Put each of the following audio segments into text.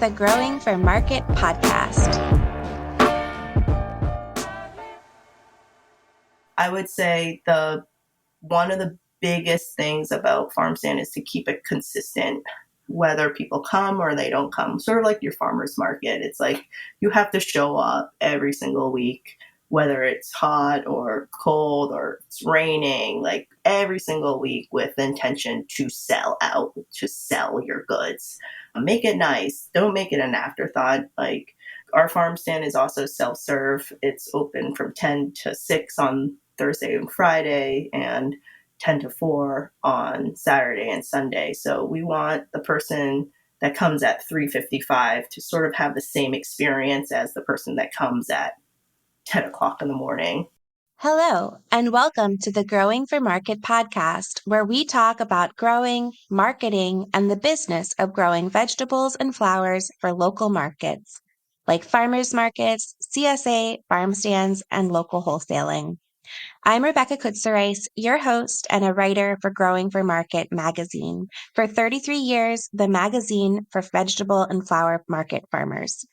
the Growing for Market podcast. I would say one of the biggest things about farmstand is to keep it consistent, whether people come or they don't come. Sort of like your farmer's market. It's like you have to show up every single week, whether it's hot or cold or it's raining, like every single week with the intention to sell out, to sell your goods. Make it nice. Don't make it an afterthought. Like our farm stand is also self-serve. It's open from 10 to 6 on Thursday and Friday and 10 to 4 on Saturday and Sunday. So we want the person that comes at 3:55 to sort of have the same experience as the person that comes at 10 o'clock in the morning. Hello, and welcome to the Growing for Market podcast, where we talk about growing, marketing, and the business of growing vegetables and flowers for local markets, like farmers markets, CSA, farm stands, and local wholesaling. I'm Rebecca Kutzer-Rice, your host and a writer for Growing for Market magazine. For 33 years, the magazine for vegetable and flower market farmers.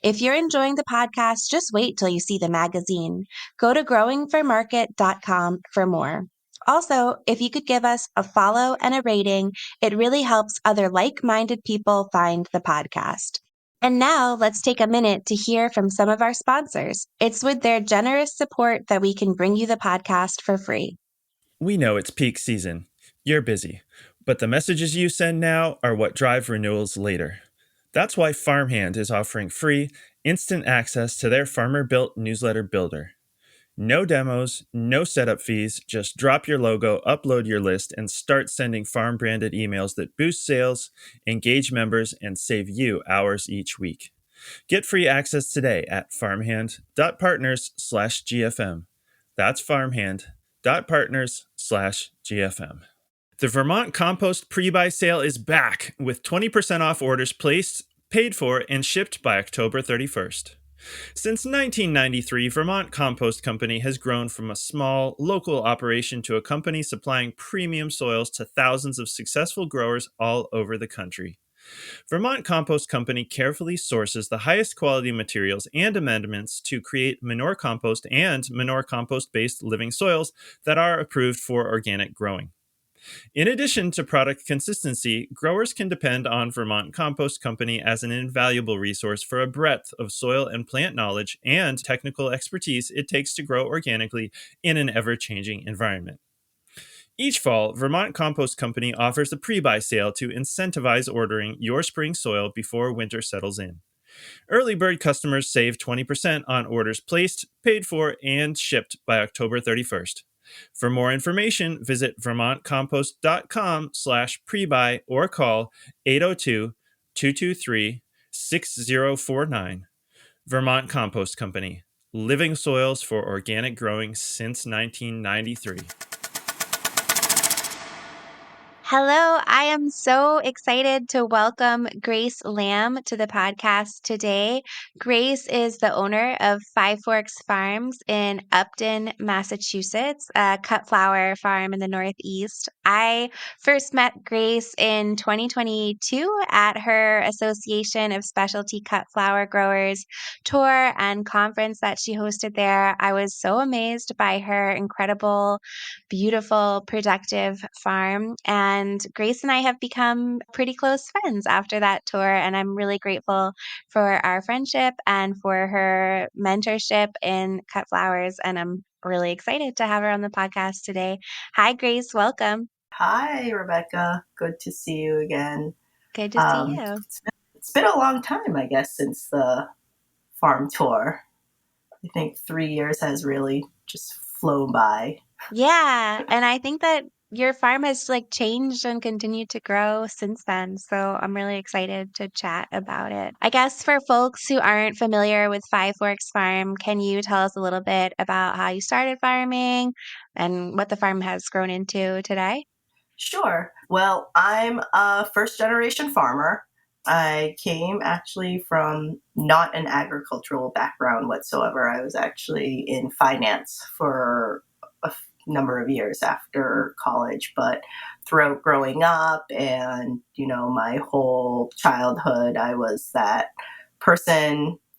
If you're enjoying the podcast, just wait till you see the magazine. Go to growingformarket.com for more. Also, if you could give us a follow and a rating, it really helps other like-minded people find the podcast. And now let's take a minute to hear from some of our sponsors. It's with their generous support that we can bring you the podcast for free. We know it's peak season. You're busy, but the messages you send now are what drive renewals later. That's why Farmhand is offering free, instant access to their farmer-built newsletter builder. No demos, no setup fees, just drop your logo, upload your list, and start sending farm-branded emails that boost sales, engage members, and save you hours each week. Get free access today at farmhand.partners/GFM. That's farmhand.partners/GFM. The Vermont Compost Pre-Buy Sale is back with 20% off orders placed, paid for, and shipped by October 31st. Since 1993, Vermont Compost Company has grown from a small, local operation to a company supplying premium soils to thousands of successful growers all over the country. Vermont Compost Company carefully sources the highest quality materials and amendments to create manure compost and manure compost-based living soils that are approved for organic growing. In addition to product consistency, growers can depend on Vermont Compost Company as an invaluable resource for a breadth of soil and plant knowledge and technical expertise it takes to grow organically in an ever-changing environment. Each fall, Vermont Compost Company offers a pre-buy sale to incentivize ordering your spring soil before winter settles in. Early bird customers save 20% on orders placed, paid for, and shipped by October 31st. For more information, visit vermontcompost.com/prebuy or call 802-223-6049. Vermont Compost Company, living soils for organic growing since 1993. Hello, I am so excited to welcome Grace Lam to the podcast today. Grace is the owner of Fivefork Farms in Upton, Massachusetts, a cut flower farm in the Northeast. I first met Grace in 2022 at her Association of Specialty Cut Flower Growers tour and conference that she hosted there. I was so amazed by her incredible, beautiful, productive farm. And Grace and I have become pretty close friends after that tour. And I'm really grateful for our friendship and for her mentorship in cut flowers. And I'm really excited to have her on the podcast today. Hi, Grace. Welcome. Hi, Rebecca. Good to see you again. Good to see you. It's been a long time, I guess, since the farm tour. I think 3 years has really just flown by. Yeah. And I think that your farm has changed and continued to grow since then. So I'm really excited to chat about it. I guess for folks who aren't familiar with Fivefork Farm, can you tell us a little bit about how you started farming and what the farm has grown into today? Sure. Well, I'm a first generation farmer. I came actually from not an agricultural background whatsoever. I was actually in finance for number of years after college. But throughout growing up and, my whole childhood, I was that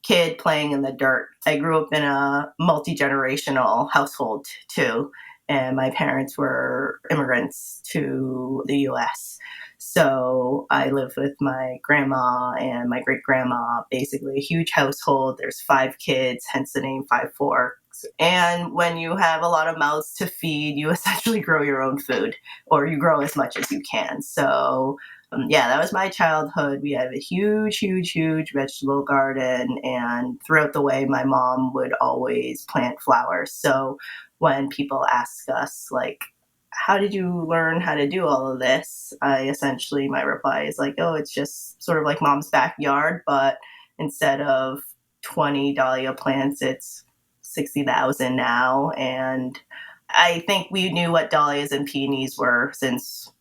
kid playing in the dirt. I grew up in a multi-generational household too, and my parents were immigrants to the US. So I lived with my grandma and my great grandma, basically a huge household. There's 5 kids, hence the name Fivefork. And when you have a lot of mouths to feed, you essentially grow your own food, or you grow as much as you can. So that was my childhood. We had a huge, huge, huge vegetable garden. And throughout the way, my mom would always plant flowers. So when people ask us, like, how did you learn how to do all of this? My reply is like, oh, it's just sort of like mom's backyard, but instead of 20 dahlia plants, it's 60,000 now. And I think we knew what dahlias and peonies were since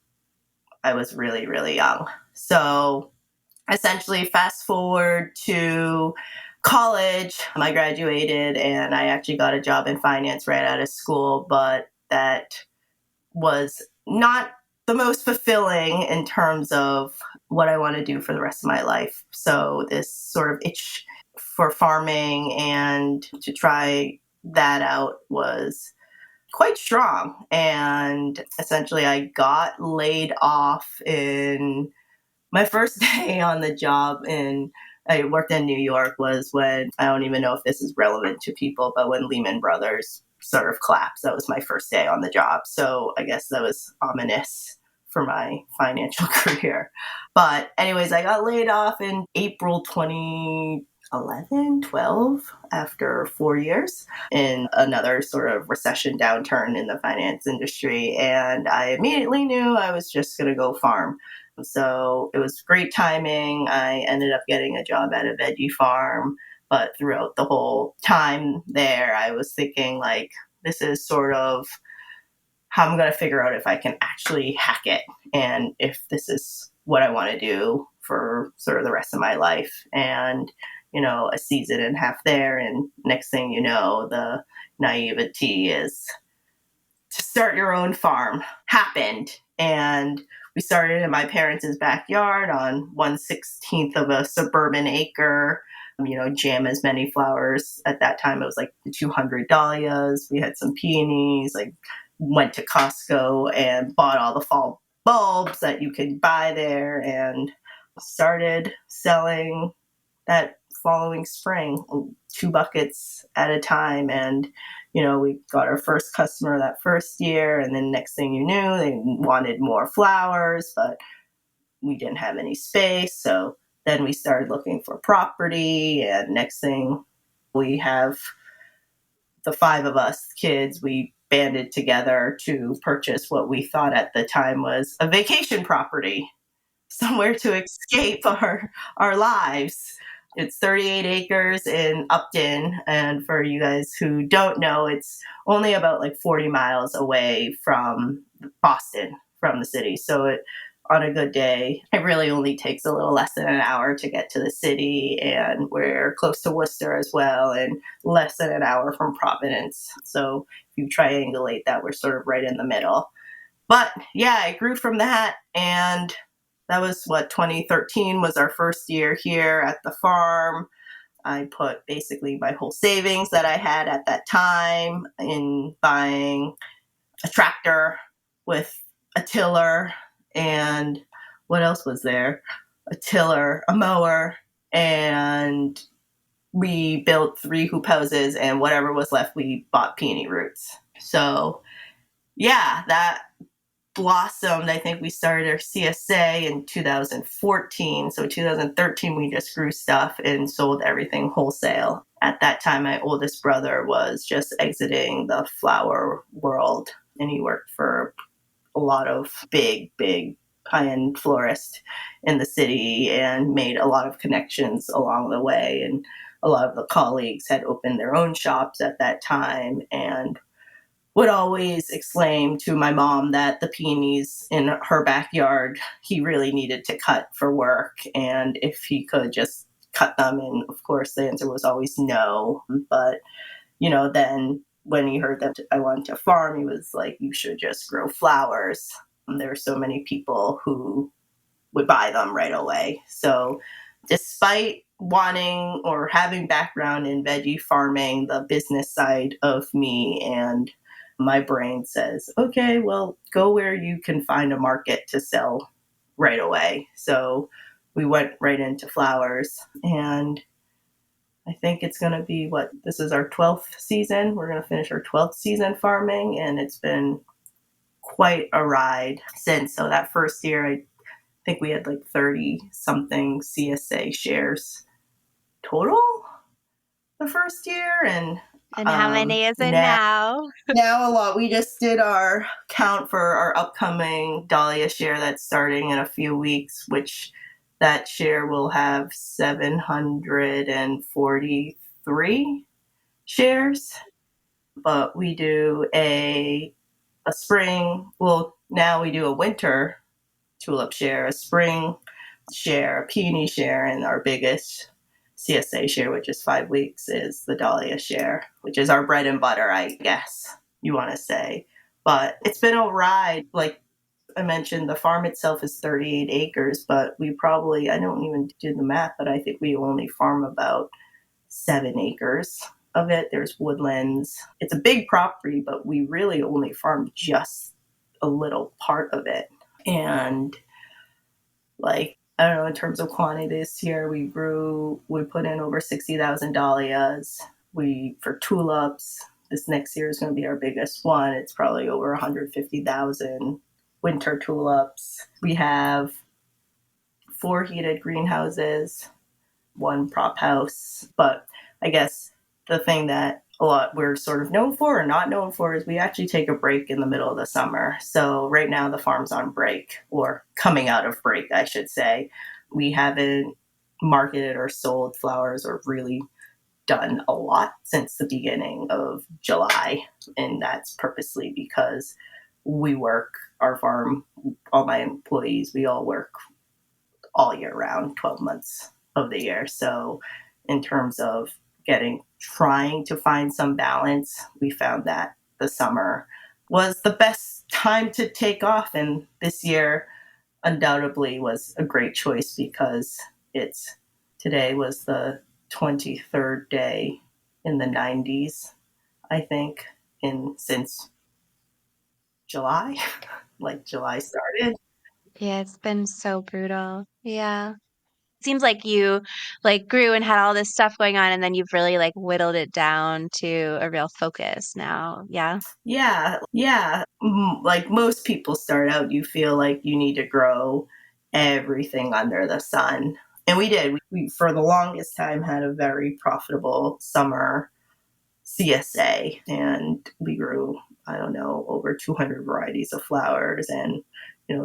I was really, really young. So essentially, fast forward to college, I graduated and I actually got a job in finance right out of school, but that was not the most fulfilling in terms of what I want to do for the rest of my life. So this sort of itch for farming and to try that out was quite strong. And essentially I got laid off in my first day on the job I worked in New York was when, I don't even know if this is relevant to people, but when Lehman Brothers sort of collapsed, that was my first day on the job. So I guess that was ominous for my financial career. But anyways, I got laid off in April 2011, 12, after 4 years in another sort of recession downturn in the finance industry. And I immediately knew I was just going to go farm. So it was great timing. I ended up getting a job at a veggie farm, but throughout the whole time there, I was thinking like, this is sort of how I'm going to figure out if I can actually hack it and if this is what I want to do for sort of the rest of my life. And, a season and a half there. And next thing you know, the naivety is to start your own farm happened. And we started in my parents' backyard on 1/16 of a suburban acre, jam as many flowers. At that time, it was like 200 dahlias. We had some peonies, like went to Costco and bought all the fall bulbs that you could buy there and started selling that following spring, 2 buckets at a time. And, we got our first customer that first year. And then next thing you knew, they wanted more flowers, but we didn't have any space. So then we started looking for property. And next thing, we have the 5 of us kids, we banded together to purchase what we thought at the time was a vacation property, somewhere to escape our lives. It's 38 acres in Upton. And for you guys who don't know, it's only about like 40 miles away from Boston, from the city. So on a good day, it really only takes a little less than an hour to get to the city. And we're close to Worcester as well, and less than an hour from Providence. So if you triangulate that, we're sort of right in the middle. But yeah, I grew from that. And that was 2013 was our first year here at the farm. I put basically my whole savings that I had at that time in buying a tractor with a tiller, and what else was there? A tiller, a mower, and we built 3 hoop houses, and whatever was left, we bought peony roots. So yeah, that blossomed. I think we started our CSA in 2014. So 2013, we just grew stuff and sold everything wholesale. At that time, my oldest brother was just exiting the flower world, and he worked for a lot of big high-end florists in the city and made a lot of connections along the way. And a lot of the colleagues had opened their own shops at that time, and would always exclaim to my mom that the peonies in her backyard, he really needed to cut for work. And if he could just cut them. And of course, the answer was always no. But, then when he heard that I wanted to farm, he was like, you should just grow flowers. And there were so many people who would buy them right away. So despite wanting or having background in veggie farming, the business side of me and my brain says, okay, well, go where you can find a market to sell right away. So we went right into flowers, and I think it's going to be this is our 12th season. We're going to finish our 12th season farming, and it's been quite a ride since. So that first year, I think we had like 30 something CSA shares total the first year. And how many is it now? Now a lot. We just did our count for our upcoming dahlia share that's starting in a few weeks, which that share will have 743 shares. But we do a spring, well, now we do a winter tulip share, a spring share, a peony share, and our biggest CSA share, which is 5 weeks, is the dahlia share, which is our bread and butter, I guess you want to say. But it's been a ride. Like I mentioned, the farm itself is 38 acres, but we probably, I don't even do the math, but I think we only farm about 7 acres of it. There's woodlands. It's a big property, but we really only farm just a little part of it. And like, I don't know, in terms of quantity this year, we put in over 60,000 dahlias. For tulips, this next year is going to be our biggest one. It's probably over 150,000 winter tulips. We have 4 heated greenhouses, 1 prop house. But I guess the thing that a lot we're sort of known for or not known for is we actually take a break in the middle of the summer. So right now the farm's on break, or coming out of break, I should say. We haven't marketed or sold flowers or really done a lot since the beginning of July. And that's purposely because our farm, all my employees, we all work all year round, 12 months of the year. So in terms of trying to find some balance, we found that the summer was the best time to take off. And this year undoubtedly was a great choice because today was the 23rd day in the 90s, I think, since July, like July started. Yeah, it's been so brutal. Yeah. Seems like you grew and had all this stuff going on, and then you've really whittled it down to a real focus now. Yeah. Yeah. Like most people start out, you feel like you need to grow everything under the sun. And we did. We for the longest time had a very profitable summer CSA, and we grew, I don't know, over 200 varieties of flowers. And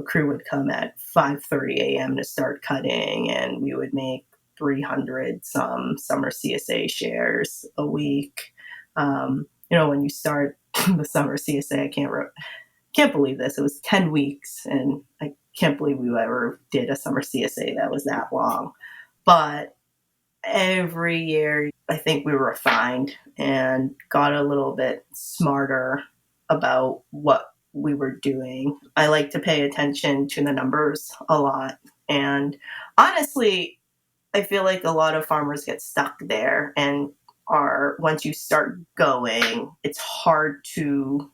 crew would come at 5:30 a.m. to start cutting, and we would make 300 some summer CSA shares a week. When you start the summer CSA, I can't believe this. It was 10 weeks, and I can't believe we ever did a summer CSA that was that long. But every year, I think we refined and got a little bit smarter about what we were doing. I like to pay attention to the numbers a lot. And honestly, I feel like a lot of farmers get stuck there and once you start going, it's hard to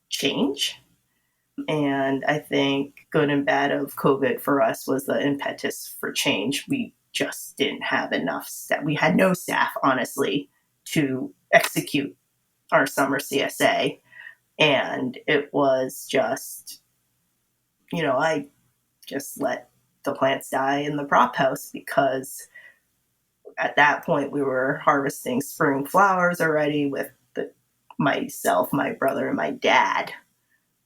change. And I think good and bad of COVID for us was the impetus for change. We just didn't have enough staff. We had no staff, honestly, to execute our summer CSA. And it was just, I just let the plants die in the prop house because at that point we were harvesting spring flowers already with myself, my brother, and my dad,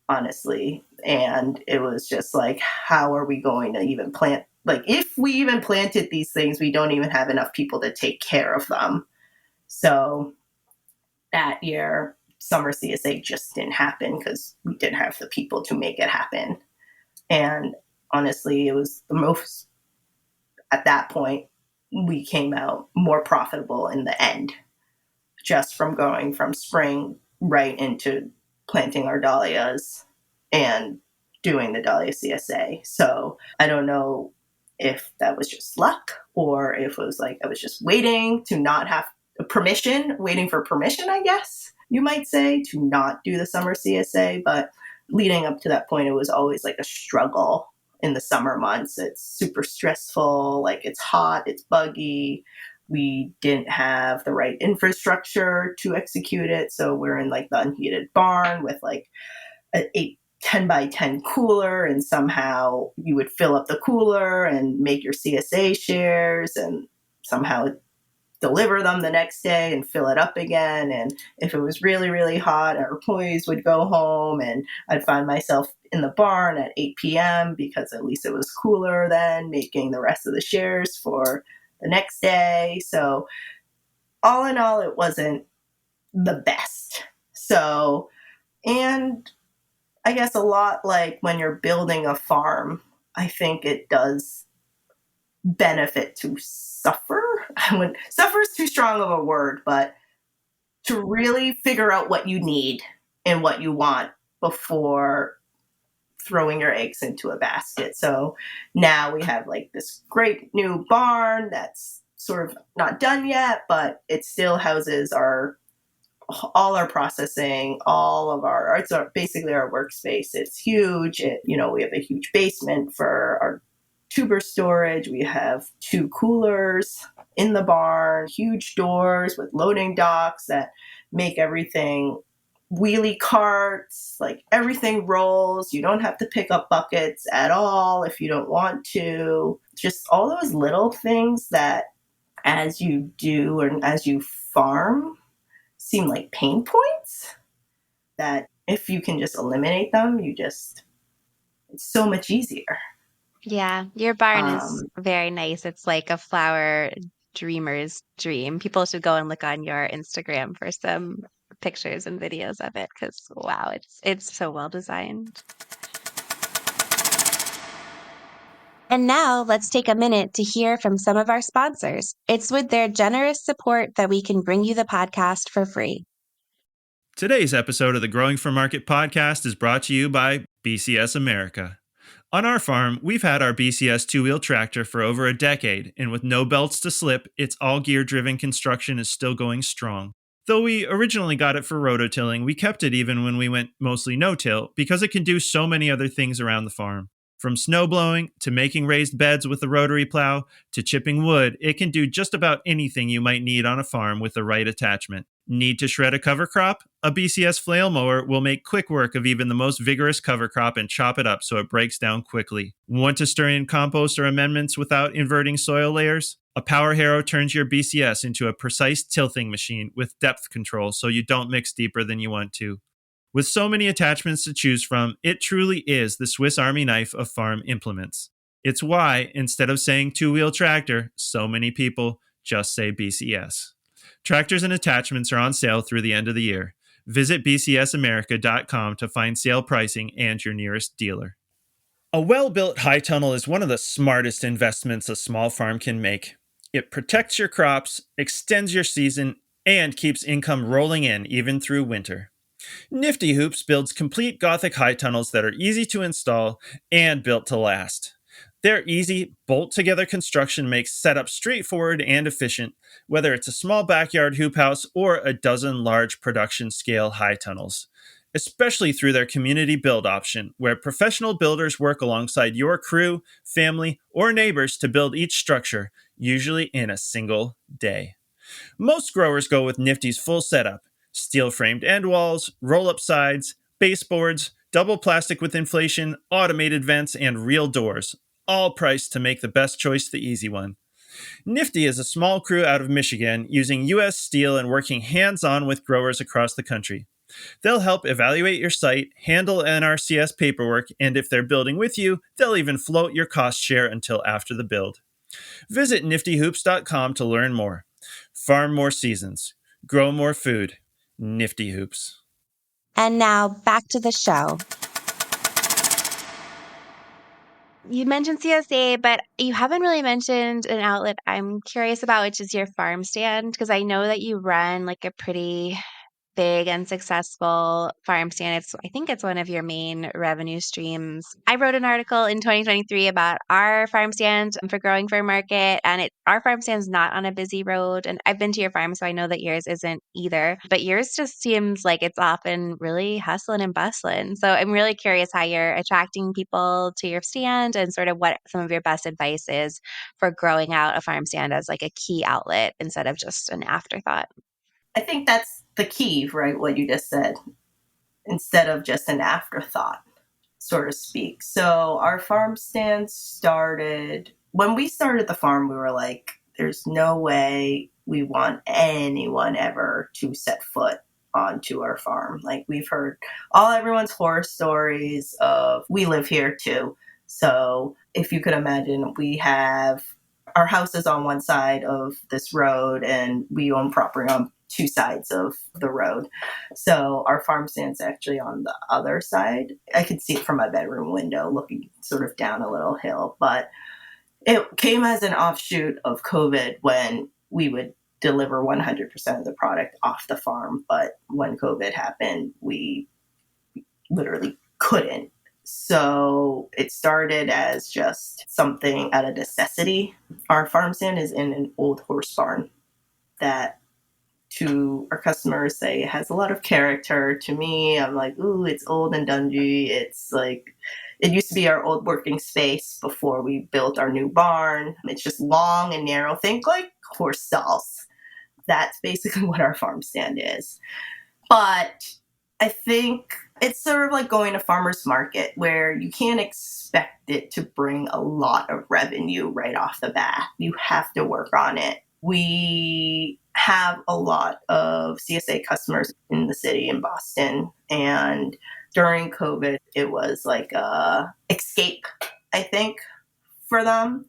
honestly. And it was just like, how are we going to even plant? Like, if we even planted these things, we don't even have enough people to take care of them. So that year, summer CSA just didn't happen because we didn't have the people to make it happen. And honestly, it was at that point, we came out more profitable in the end just from going from spring right into planting our dahlias and doing the Dahlia CSA. So I don't know if that was just luck or if it was like I was just waiting to not have waiting for permission, I guess you might say, to not do the summer CSA. But leading up to that point, it was always like a struggle in the summer months. It's super stressful, like it's hot, it's buggy. We didn't have the right infrastructure to execute it. So we're in like the unheated barn with like an 10 by 10 cooler, and somehow you would fill up the cooler and make your CSA shares and somehow deliver them the next day and fill it up again. And if it was really, really hot, our employees would go home and I'd find myself in the barn at 8 p.m. because at least it was cooler then, making the rest of the shares for the next day. So all in all, it wasn't the best. So, and I guess a lot like when you're building a farm, I think it does benefit to suffer. Suffer is too strong of a word, but to really figure out what you need and what you want before throwing your eggs into a basket. So now we have like this great new barn that's sort of not done yet, but it still houses all our processing, all of it's basically our workspace. It's huge. We have a huge basement for our tuber storage. We have 2 coolers in the barn, huge doors with loading docks that make everything wheelie carts, like everything rolls. You don't have to pick up buckets at all if you don't want to. Just all those little things that as you do and as you farm seem like pain points that if you can just eliminate them, it's so much easier. Yeah, your barn is very nice. It's like a flower dreamer's dream. People should go and look on your Instagram for some pictures and videos of it because wow, it's so well designed. And now let's take a minute to hear from some of our sponsors. It's with their generous support that we can bring you the podcast for free. Today's episode of the Growing for Market podcast is brought to you by BCS America. On our farm, we've had our BCS 2-wheel tractor for over a decade, and with no belts to slip, its all-gear-driven construction is still going strong. Though we originally got it for rototilling, we kept it even when we went mostly no-till because it can do so many other things around the farm. From snow blowing, to making raised beds with the rotary plow, to chipping wood, it can do just about anything you might need on a farm with the right attachment. Need to shred a cover crop? A BCS flail mower will make quick work of even the most vigorous cover crop and chop it up so it breaks down quickly. Want to stir in compost or amendments without inverting soil layers? A power harrow turns your BCS into a precise tilthing machine with depth control so you don't mix deeper than you want to. With so many attachments to choose from, it truly is the Swiss Army knife of farm implements. It's why, instead of saying 2-wheel tractor, so many people just say BCS. Tractors and attachments are on sale through the end of the year. Visit bcsamerica.com to find sale pricing and your nearest dealer. A well-built high tunnel is one of the smartest investments a small farm can make. It protects your crops, extends your season, and keeps income rolling in even through winter. Nifty Hoops builds complete Gothic high tunnels that are easy to install and built to last. Their easy, bolt-together construction makes setup straightforward and efficient, whether it's a small backyard hoop house or a dozen large production-scale high tunnels. Especially through their community build option, where professional builders work alongside your crew, family, or neighbors to build each structure, usually in a single day. Most growers go with Nifty's full setup: steel-framed end walls, roll-up sides, baseboards, double plastic with inflation, automated vents, and real doors, all priced to make the best choice the easy one. Nifty is a small crew out of Michigan using U.S. steel and working hands-on with growers across the country. They'll help evaluate your site, handle NRCS paperwork, and if they're building with you, they'll even float your cost share until after the build. Visit niftyhoops.com to learn more. Farm more seasons. Grow more food. Nifty Hoops. And now back to the show. You mentioned CSA, but you haven't really mentioned an outlet I'm curious about, which is your farm stand, because I know that you run like a pretty big and successful farm stand. I think it's one of your main revenue streams. I wrote an article in 2023 about our farm stand for Growing Fair Market, and our farm stand's not on a busy road. And I've been to your farm, so I know that yours isn't either. But yours just seems like it's often really hustling and bustling. So I'm really curious how you're attracting people to your stand and sort of what some of your best advice is for growing out a farm stand as like a key outlet instead of just an afterthought. I think that's the key, right? What you just said, instead of just an afterthought, so to speak. So our farm stand started, when we started the farm, we were like, there's no way we want anyone ever to set foot onto our farm. Like, we've heard everyone's horror stories of, we live here too. So if you could imagine, we have our house is on one side of this road and we own property on two sides of the road. So our farm stand's actually on the other side. I could see it from my bedroom window looking sort of down a little hill, but it came as an offshoot of COVID when we would deliver 100% of the product off the farm. But when COVID happened, we literally couldn't. So it started as just something out of necessity. Our farm stand is in an old horse barn that, to our customers, say it has a lot of character. To me, I'm like, ooh, it's old and dungy. It's like, it used to be our old working space before we built our new barn. It's just long and narrow. Think like horse stalls. That's basically what our farm stand is. But I think it's sort of like going to farmer's market where you can't expect it to bring a lot of revenue right off the bat. You have to work on it. We have a lot of CSA customers in the city in Boston, and during COVID, it was like a escape, I think, for them.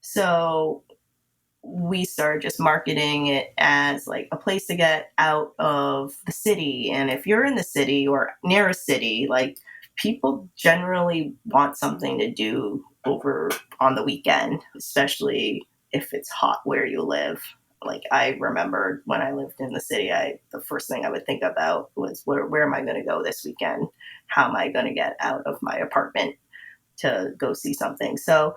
So we started just marketing it as like a place to get out of the city. And if you're in the city or near a city, like, people generally want something to do over on the weekend, especially if it's hot where you live. Like, I remember when I lived in the city, the first thing I would think about was where am I going to go this weekend? How am I going to get out of my apartment to go see something? So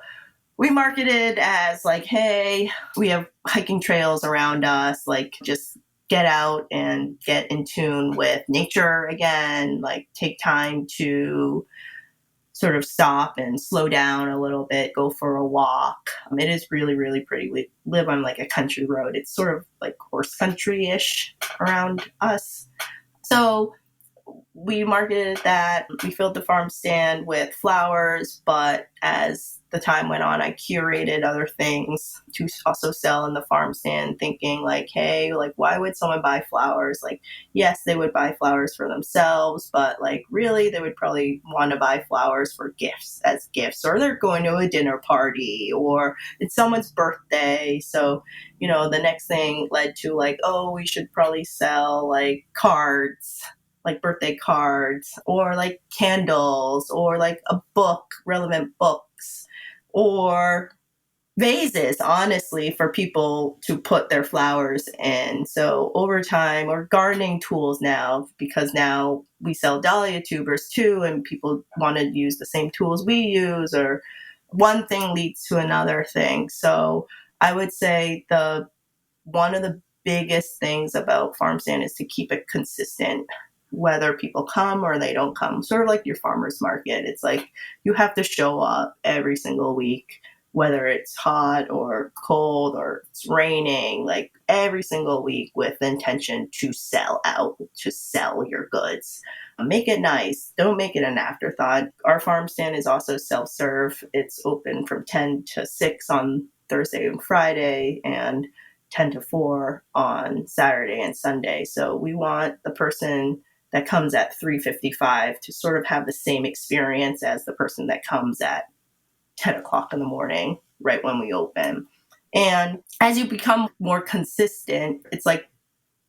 we marketed as like, hey, we have hiking trails around us, like, just get out and get in tune with nature again, like, take time to sort of stop and slow down a little bit, go for a walk. It is really, really pretty. We live on like a country road. It's sort of like horse country-ish around us. So we marketed that. We filled the farm stand with flowers, but as the time went on, I curated other things to also sell in the farm stand, thinking like, hey, like, why would someone buy flowers? Like, yes, they would buy flowers for themselves, but like, really, they would probably want to buy flowers for as gifts, or they're going to a dinner party, or it's someone's birthday. So, the next thing led to like, oh, we should probably sell like cards, like birthday cards, or like candles, or like a book, relevant books, or vases, honestly, for people to put their flowers in. So over time, or gardening tools now, because now we sell dahlia tubers too, and people want to use the same tools we use, or one thing leads to another thing. So I would say one of the biggest things about farm stand is to keep it consistent, whether people come or they don't come. Sort of like your farmer's market. It's like, you have to show up every single week, whether it's hot or cold or it's raining, like every single week, with the intention to sell out, to sell your goods. Make it nice. Don't make it an afterthought. Our farm stand is also self-serve. It's open from 10 to 6 on Thursday and Friday, and 10 to 4 on Saturday and Sunday. So we want the person that comes at 3:55 to sort of have the same experience as the person that comes at 10 o'clock in the morning, right when we open. And as you become more consistent, it's like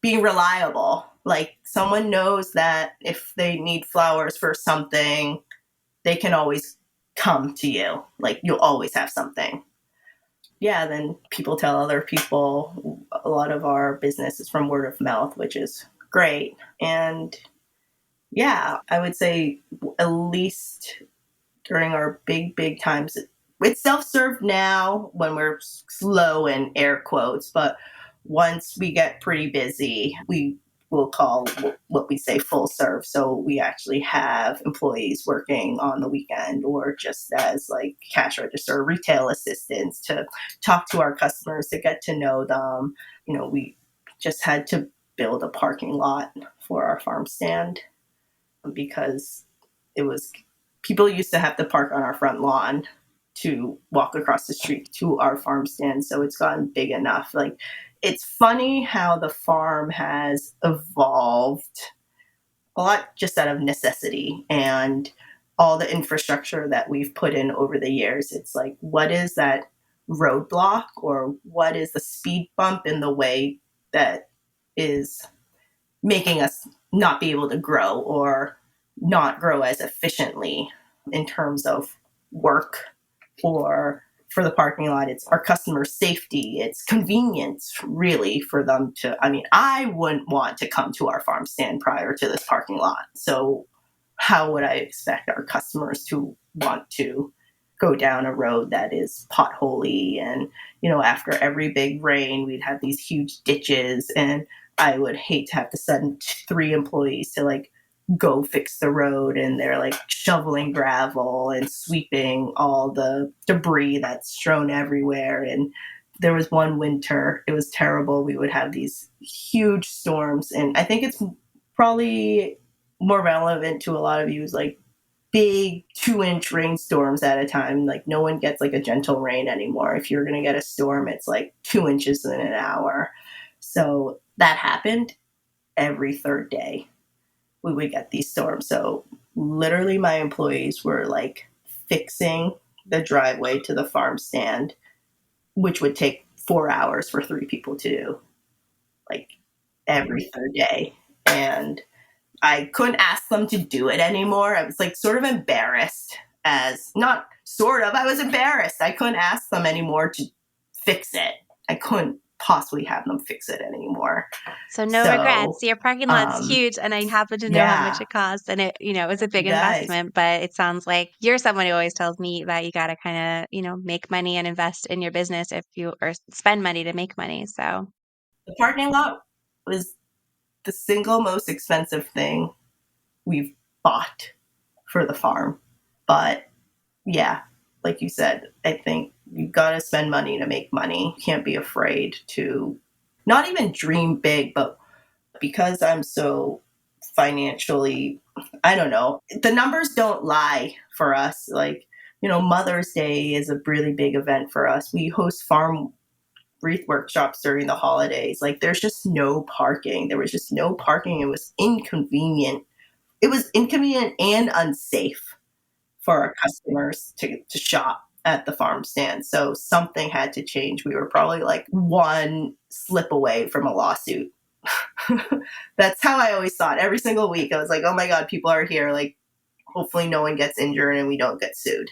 being reliable. Like, someone knows that if they need flowers for something, they can always come to you. Like, you'll always have something. Yeah, then people tell other people. A lot of our business is from word of mouth, which is great. And yeah, I would say at least during our big times, it's self-serve now when we're slow in air quotes, but once we get pretty busy, we will call what we say full serve. So we actually have employees working on the weekend or just as like cash register retail assistants to talk to our customers, to get to know them. We just had to build a parking lot for our farm stand because it was people used to have to park on our front lawn to walk across the street to our farm stand. So it's gotten big enough. Like, it's funny how the farm has evolved a lot just out of necessity and all the infrastructure that we've put in over the years. It's like, what is that roadblock or what is the speed bump in the way that is making us not be able to grow or not grow as efficiently in terms of work or for the parking lot. It's our customer safety. It's convenience, really, for them to, I wouldn't want to come to our farm stand prior to this parking lot. So how would I expect our customers to want to go down a road that is potholy? And, after every big rain, we'd have these huge ditches, and I would hate to have to send 3 employees to like go fix the road, and they're like shoveling gravel and sweeping all the debris that's strewn everywhere. And there was one winter, it was terrible. We would have these huge storms, and I think it's probably more relevant to a lot of you is like big 2-inch rainstorms at a time. Like, no one gets like a gentle rain anymore. If you're going to get a storm, it's like 2 inches in an hour. So that happened every third day. We would get these storms. So literally my employees were like fixing the driveway to the farm stand, which would take 4 hours for 3 people to do, like every third day. And I couldn't ask them to do it anymore. I was like sort of embarrassed I was embarrassed. I couldn't ask them anymore to fix it. I couldn't possibly have them fix it anymore. So no regrets. Your parking lot's huge, and I happen to know how much it costs, and it was a big investment, but it sounds like you're someone who always tells me that you got to kind of, make money and invest in your business or spend money to make money. So the parking lot was the single most expensive thing we've bought for the farm. But yeah, like you said, I think you got to spend money to make money. You can't be afraid to not even dream big, but because I'm so financially, I don't know, the numbers don't lie for us. Like, Mother's Day is a really big event for us. We host farm wreath workshops during the holidays. Like, there's just no parking. There was just no parking. It was inconvenient. It was inconvenient and unsafe for our customers to shop at the farm stand. So something had to change. We were probably like one slip away from a lawsuit. That's how I always thought. Every single week, I was like, oh my God, people are here. Like, hopefully no one gets injured and we don't get sued.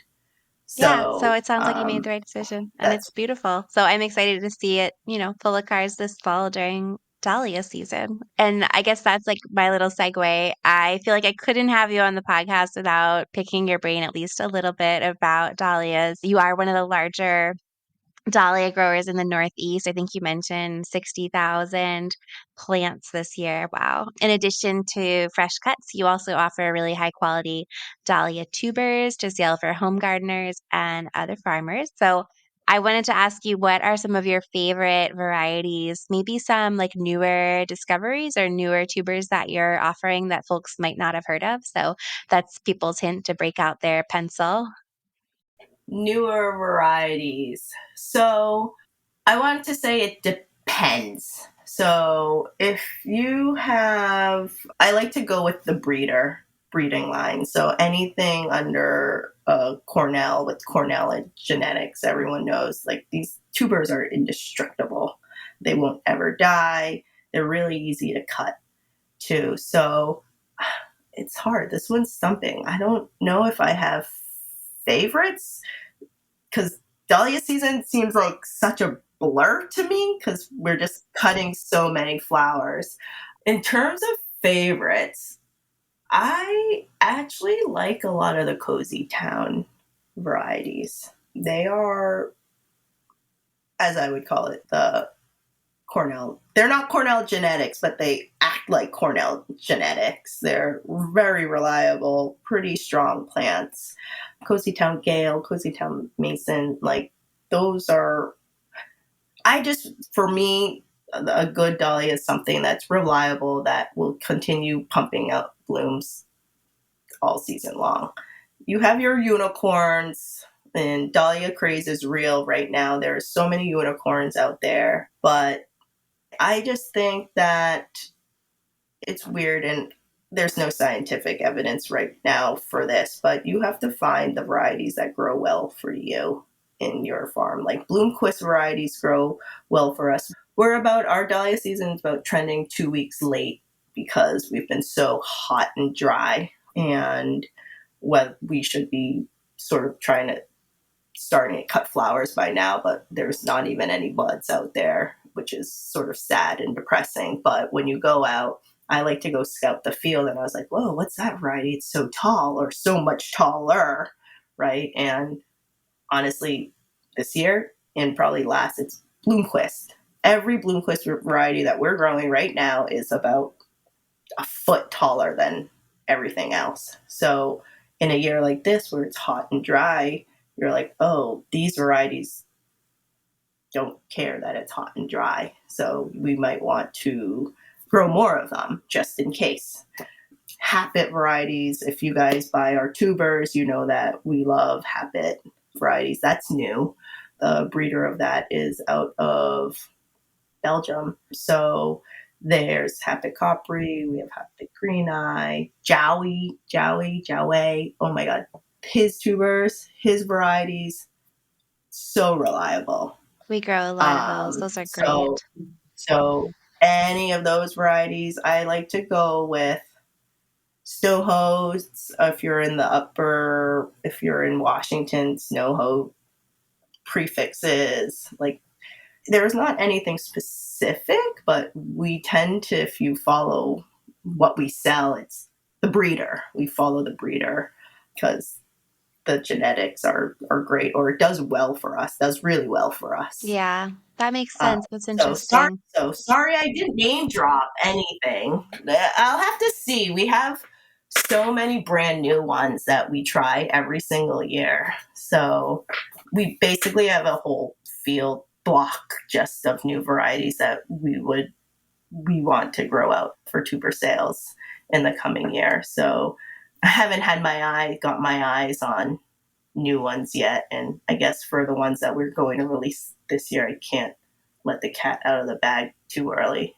So it sounds like you made the right decision, and it's beautiful. So I'm excited to see it, full of cars this fall during dahlia season. And I guess that's like my little segue. I feel like I couldn't have you on the podcast without picking your brain at least a little bit about dahlias. You are one of the larger dahlia growers in the Northeast. I think you mentioned 60,000 plants this year. Wow. In addition to fresh cuts, you also offer really high quality dahlia tubers to sell for home gardeners and other farmers. So I wanted to ask you, what are some of your favorite varieties, maybe some like newer discoveries or newer tubers that you're offering that folks might not have heard of? So that's people's hint to break out their pencil. Newer varieties. So I want to say it depends. So if you have, I like to go with the breeding line. So anything under Cornell with Cornell genetics, everyone knows like these tubers are indestructible. They won't ever die. They're really easy to cut too. So it's hard. This one's stumping. I don't know if I have favorites, because dahlia season seems like such a blur to me because we're just cutting so many flowers. In terms of favorites, I actually like a lot of the Cozy Town varieties. They are, as I would call it, the Cornell. They're not Cornell genetics, but they act like Cornell genetics. They're very reliable, pretty strong plants. Cozy Town Gale, Cozy Town Mason, like those are, for me, a good dahlia is something that's reliable, that will continue pumping out blooms all season long. You have your unicorns, and dahlia craze is real right now. There are so many unicorns out there, but I just think that it's weird, and there's no scientific evidence right now for this, but you have to find the varieties that grow well for you in your farm. Like Bloomquist varieties grow well for us. Our dahlia season is about trending 2 weeks late because we've been so hot and dry, and what we should be sort of starting to cut flowers by now, but there's not even any buds out there, which is sort of sad and depressing. But when you go out, I like to go scout the field, and I was like, whoa, what's that variety? It's so tall, or so much taller, right? And honestly, this year and probably last, it's Bloomquist. Every Bloomquist variety that we're growing right now is about a foot taller than everything else. So in a year like this, where it's hot and dry, you're like, oh, these varieties don't care that it's hot and dry. So we might want to grow more of them just in case. Habit varieties, if you guys buy our tubers, you know that we love habit varieties. That's new. The breeder of that is out of Belgium. So there's Habit Copri, we have Habit Green Eye, Jowie. Oh my God. His tubers, his varieties, so reliable. We grow a lot of those. Those are great. So any of those varieties, I like to go with Snowhosts. If you're in Washington, Snowho prefixes, like there's not anything specific, but we tend to, if you follow what we sell, it's the breeder. We follow the breeder because the genetics are great, or it does really well for us. Yeah, that makes sense. That's interesting. So sorry I didn't name drop anything. I'll have to see. We have so many brand new ones that we try every single year. So we basically have a whole field block just of new varieties that we want to grow out for tuber sales in the coming year. So I haven't got my eyes on new ones yet. And I guess for the ones that we're going to release this year, I can't let the cat out of the bag too early.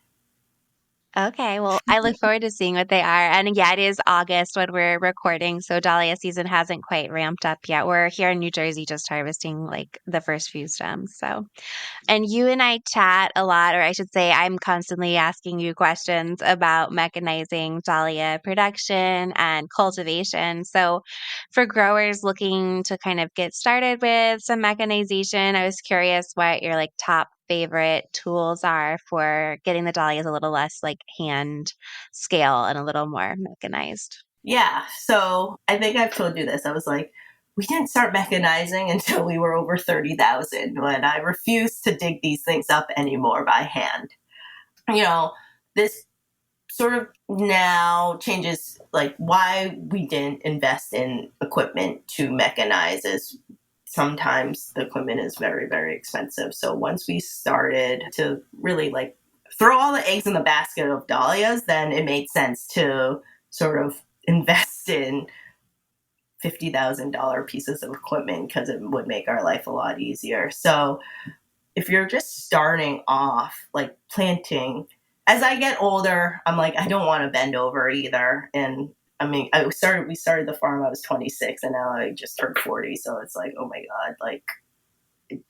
Okay, well, I look forward to seeing what they are. And yeah, it is August when we're recording, so dahlia season hasn't quite ramped up yet. We're here in New Jersey just harvesting like the first few stems. So, and you and I chat a lot, or I should say, I'm constantly asking you questions about mechanizing dahlia production and cultivation. So, for growers looking to kind of get started with some mechanization, I was curious what your like top favorite tools are for getting the dahlias a little less like hand scale and a little more mechanized. Yeah, so I think I've told you this. I was like, we didn't start mechanizing until we were over 30,000, when I refused to dig these things up anymore by hand. You know, this sort of now changes like why we didn't invest in equipment to mechanize is sometimes the equipment is very, very expensive. So once we started to really like throw all the eggs in the basket of dahlias, then it made sense to sort of invest in $50,000 pieces of equipment because it would make our life a lot easier. So if you're just starting off like planting, as I get older, I'm like, I don't want to bend over either. And I mean, we started the farm, I was 26, and now I just turned 40. So it's like, oh my God, like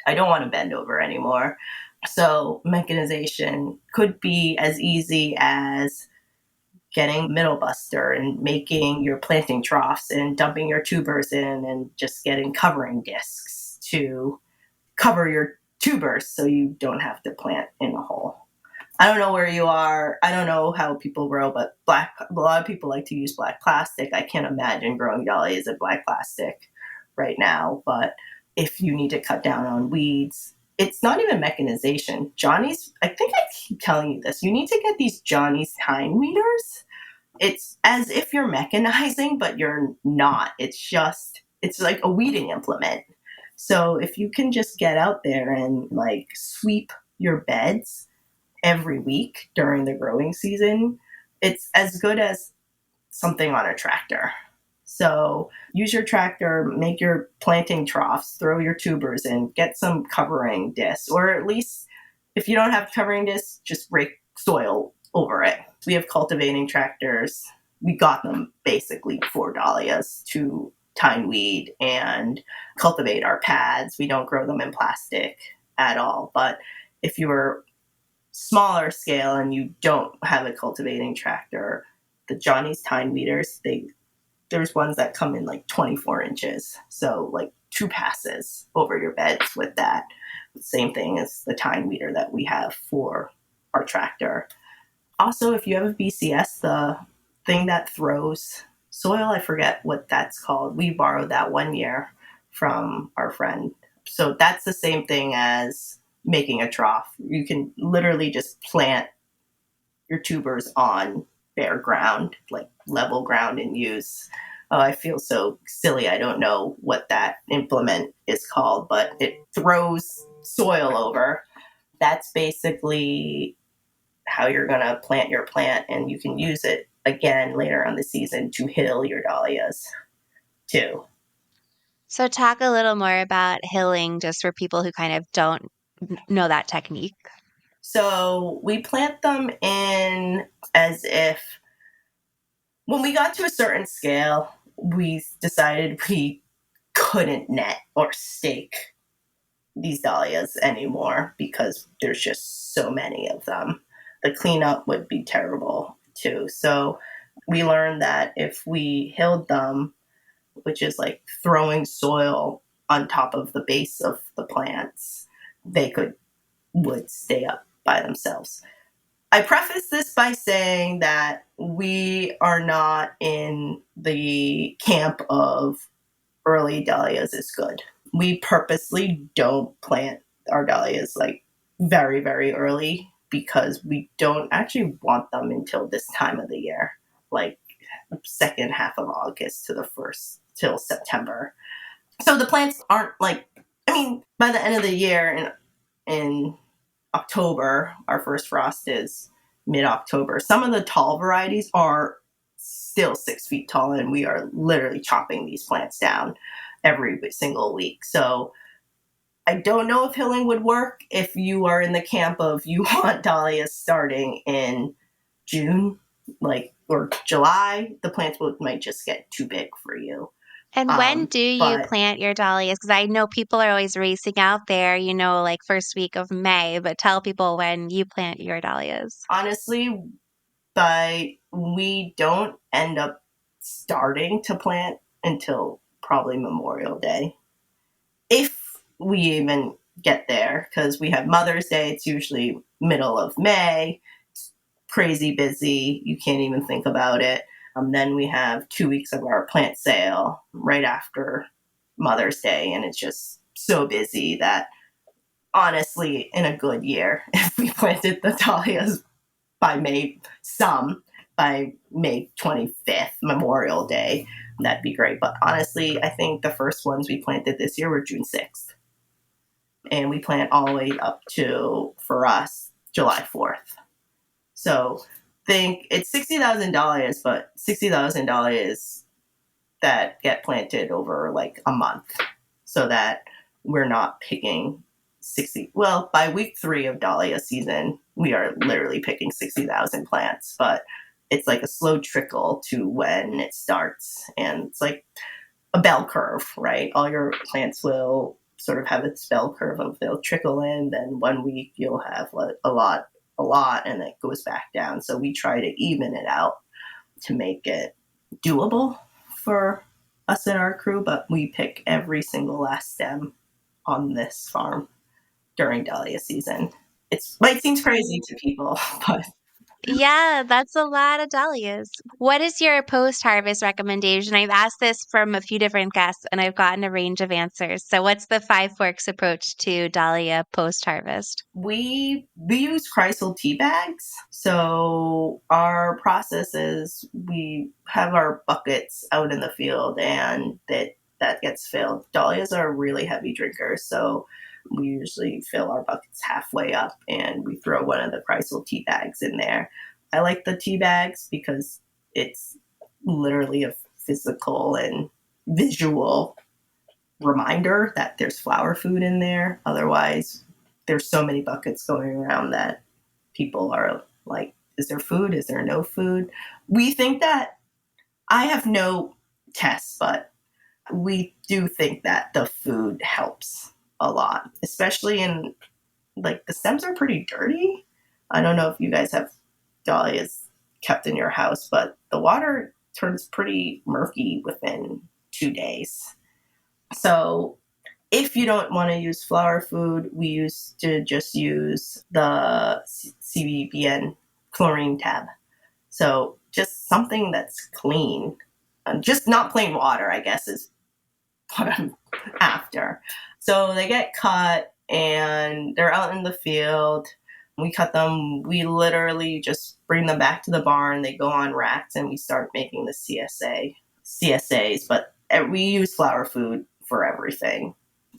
I don't want to bend over anymore. So mechanization could be as easy as getting middle buster and making your planting troughs and dumping your tubers in and just getting covering discs to cover your tubers so you don't have to plant in a hole. I don't know where you are. I don't know how people grow, but a lot of people like to use black plastic. I can't imagine growing dahlias in black plastic right now. But if you need to cut down on weeds, it's not even mechanization. Johnny's, I think I keep telling you this, you need to get these Johnny's tine weeders. It's as if you're mechanizing, but you're not. It's like a weeding implement. So if you can just get out there and like sweep your beds every week during the growing season, it's as good as something on a tractor. So use your tractor, make your planting troughs, throw your tubers in, get some covering discs, or at least if you don't have covering discs, just rake soil over it. We have cultivating tractors. We got them basically for dahlias to tine weed and cultivate our pads. We don't grow them in plastic at all. But if you're smaller scale and you don't have a cultivating tractor, the Johnny's tine weeders, there's ones that come in like 24 inches. So like 2 passes over your beds with that. Same thing as the tine weeder that we have for our tractor. Also, if you have a BCS, the thing that throws soil, I forget what that's called. We borrowed that one year from our friend. So that's the same thing as making a trough. You can literally just plant your tubers on bare ground, like level ground, and use, I feel so silly. I don't know what that implement is called, but it throws soil over. That's basically how you're going to plant your plant, and you can use it again later on the season to hill your dahlias too. So, talk a little more about hilling just for people who kind of don't know that technique. So we plant them in as if, when we got to a certain scale, we decided we couldn't net or stake these dahlias anymore because there's just so many of them. The cleanup would be terrible too. So we learned that if we hilled them, which is like throwing soil on top of the base of the plants, they would stay up by themselves. I preface this by saying that we are not in the camp of early dahlias is good. We purposely don't plant our dahlias like very, very early because we don't actually want them until this time of the year, like second half of August to the first till September. So the plants aren't like, I mean, by the end of the year in October, our first frost is mid-October. Some of the tall varieties are still 6 feet tall, and we are literally chopping these plants down every single week. So I don't know if hilling would work if you are in the camp of you want dahlias starting in June, like, or July. The plants might just get too big for you. And when do you But plant your dahlias? Because I know people are always racing out there, like first week of May, but tell people when you plant your dahlias. honestly, we don't end up starting to plant until probably Memorial Day. If we even get there, because we have Mother's Day, it's usually middle of May. It's crazy busy. You can't even think about it. Then we have 2 weeks of our plant sale right after Mother's Day, and it's just so busy that honestly, in a good year, if we planted the dahlias by May 25th, Memorial Day, that'd be great. But honestly, I think the first ones we planted this year were June 6th. And we plant all the way up to, for us, July 4th. So think it's $60,000, but $60,000 that get planted over like a month so that we're not picking by week 3 of dahlia season, we are literally picking 60,000 plants, but it's like a slow trickle to when it starts. And it's like a bell curve, right? All your plants will sort of have its bell curve of they'll trickle in, then 1 week you'll have a lot, and it goes back down. So we try to even it out. to make it doable for us and our crew, but we pick every single last stem on this farm during dahlia season. It might seem crazy to people, but Yeah, that's a lot of dahlias. What is your post-harvest recommendation? I've asked this from a few different guests and I've gotten a range of answers. So what's the Five Forks approach to dahlia post-harvest? we use Chrysal tea bags. So our process is we have our buckets out in the field and that gets filled. Dahlias are really heavy drinkers, so we usually fill our buckets halfway up and we throw one of the Chrysal tea bags in there. I like the tea bags because it's literally a physical and visual reminder that there's flower food in there. Otherwise, there's so many buckets going around that people are like, is there food? Is there no food? We think that I have no tests, but we do think that the food helps a lot, especially in like the stems are pretty dirty. I don't know if you guys have dahlias kept in your house, but the water turns pretty murky within 2 days. So if you don't want to use flower food, we used to just use the CBBN chlorine tab. So just something that's clean. Just not plain water, I guess, is what I'm after. So they get cut and they're out in the field. We cut them. We literally just bring them back to the barn. They go on racks and we start making the CSAs. But we use flower food for everything.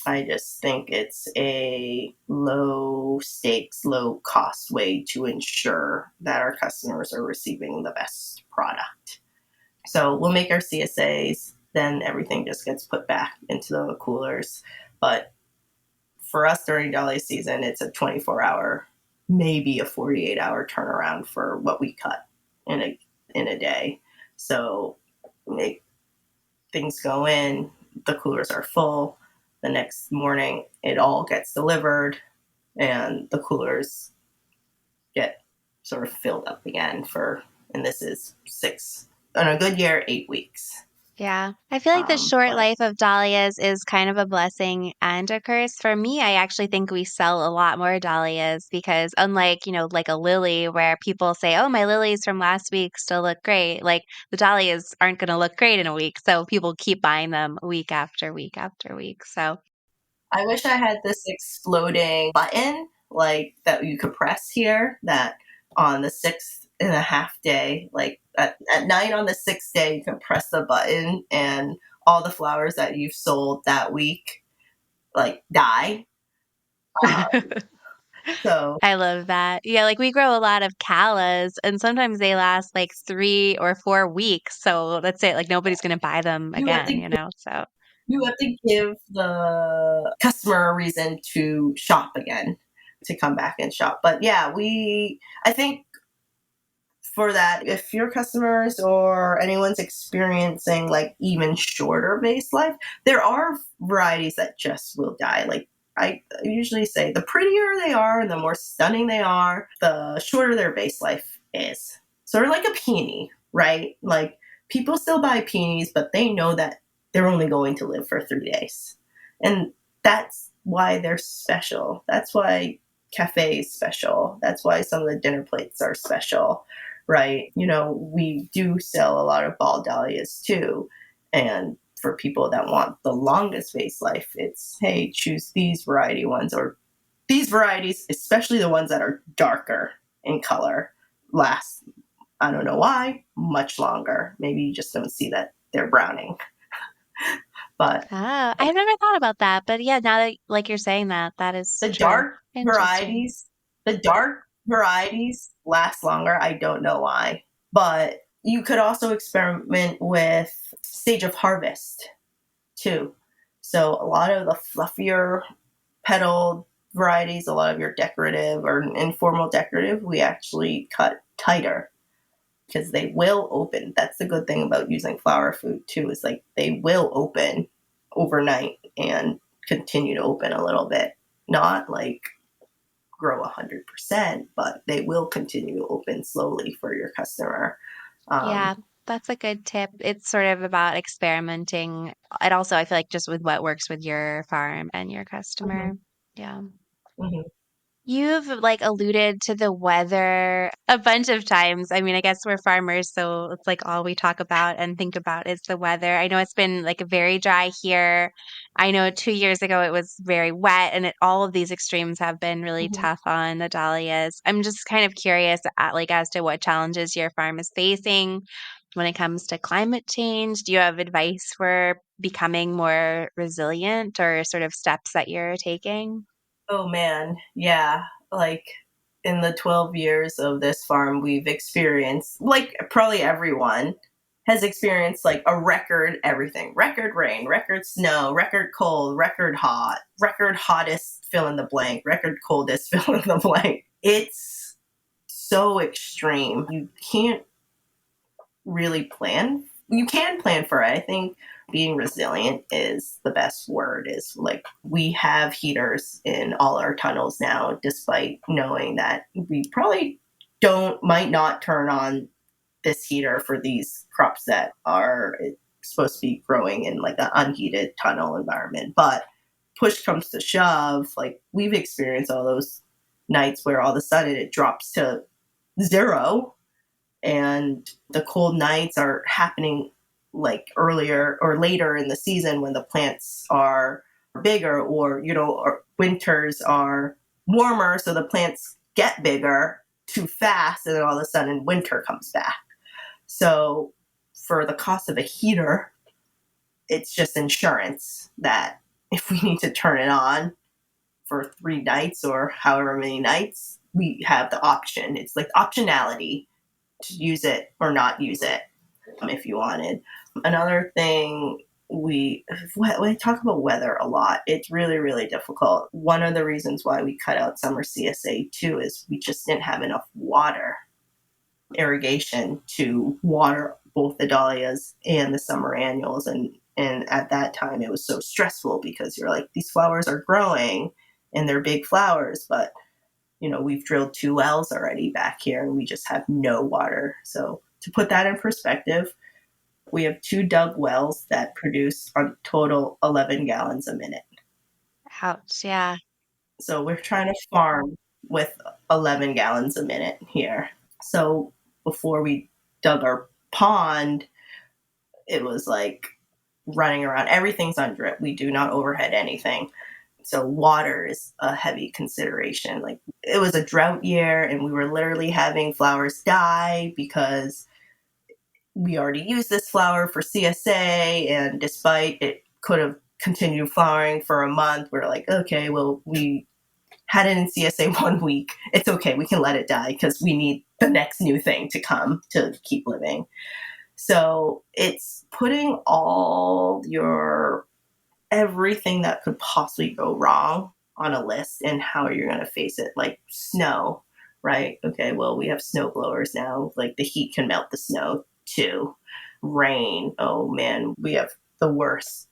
I just think it's a low stakes, low cost way to ensure that our customers are receiving the best product. So we'll make our CSAs, then everything just gets put back into the coolers. But for us during dahlia season, it's a 24-hour, maybe a 48-hour turnaround for what we cut in a day. So things go in, the coolers are full. The next morning, it all gets delivered, and the coolers get sort of filled up again and this is 6, in a good year, 8 weeks. Yeah. I feel like the short But life of dahlias is kind of a blessing and a curse. For me, I actually think we sell a lot more dahlias because unlike, like a lily where people say, "Oh, my lilies from last week still look great." Like the dahlias aren't going to look great in a week, so people keep buying them week after week after week. So, I wish I had this exploding button like that you could press here that on the 6.5 day, like at night on the 6th day, you can press the button and all the flowers that you've sold that week like die. So I love that. Yeah, like we grow a lot of callas and sometimes they last like 3 or 4 weeks. So that's it. Like nobody's going to buy them you have again, to So, you have to give the customer a reason to shop again, to come back and shop. But yeah, I think for that, if your customers or anyone's experiencing like even shorter base life, there are varieties that just will die. Like I usually say, the prettier they are and the more stunning they are, the shorter their base life is. Sort of like a peony, right? Like people still buy peonies, but they know that they're only going to live for 3 days. And that's why they're special. That's why cafe is special. That's why some of the dinner plates are special, right? We do sell a lot of ball dahlias too. And for people that want the longest vase life, it's, hey, choose these variety ones, or these varieties, especially the ones that are darker in color, last, I don't know why, much longer. Maybe you just don't see that they're browning. But I've never thought about that. But yeah, now that like you're saying that, that is the true. dark Interesting. varieties, the dark varieties last longer. I don't know why. But you could also experiment with stage of harvest too. So a lot of the fluffier petaled varieties, a lot of your decorative or informal decorative, we actually cut tighter because they will open. That's the good thing about using flower food too, is like they will open overnight and continue to open a little bit. Not like grow 100%, but they will continue to open slowly for your customer. Yeah. That's a good tip. It's sort of about experimenting. And also, I feel like just with what works with your farm and your Mm-hmm. customer. Yeah. Mm-hmm. You've like alluded to the weather a bunch of times. I mean, I guess we're farmers, so it's like all we talk about and think about is the weather. I know it's been like very dry here. I know 2 years ago it was very wet, and all of these extremes have been really Mm-hmm. tough on the dahlias. I'm just kind of curious like as to what challenges your farm is facing when it comes to climate change. Do you have advice for becoming more resilient or sort of steps that you're taking? Oh man, yeah. Like in the 12 years of this farm, we've experienced, like probably everyone has experienced like a record everything. Record rain, record snow, record cold, record hot, record hottest fill in the blank, record coldest fill in the blank. It's so extreme. You can't really plan. You can plan for it. I think being resilient is the best word. Is like we have heaters in all our tunnels now, despite knowing that we probably might not turn on this heater for these crops that are supposed to be growing in like an unheated tunnel environment. But push comes to shove, like we've experienced all those nights where all of a sudden it drops to zero, and the cold nights are happening like earlier or later in the season when the plants are bigger, or or winters are warmer so the plants get bigger too fast, and then all of a sudden winter comes back. So for the cost of a heater, it's just insurance that if we need to turn it on for 3 nights or however many nights, we have the option. It's like optionality to use it or not use it if you wanted. Another thing, we talk about weather a lot. It's really, really difficult. One of the reasons why we cut out summer CSA too is we just didn't have enough water, irrigation to water both the dahlias and the summer annuals. And at that time it was so stressful because you're like, these flowers are growing and they're big flowers, but we've drilled 2 wells already back here and we just have no water. So to put that in perspective, we have 2 dug wells that produce a total 11 gallons a minute. Ouch. Yeah. So we're trying to farm with 11 gallons a minute here. So before we dug our pond, it was like running around. Everything's under it. We do not overhead anything. So water is a heavy consideration. Like it was a drought year and we were literally having flowers die because we already used this flower for CSA, and despite it could have continued flowering for a month, we're like, okay, well, we had it in CSA 1 week. It's okay. We can let it die because we need the next new thing to come to keep living. So it's putting all your everything that could possibly go wrong on a list and how you're going to face it. Like snow, right? Okay, well, we have snow blowers now. Like the heat can melt the snow too. Rain, oh man, we have the worst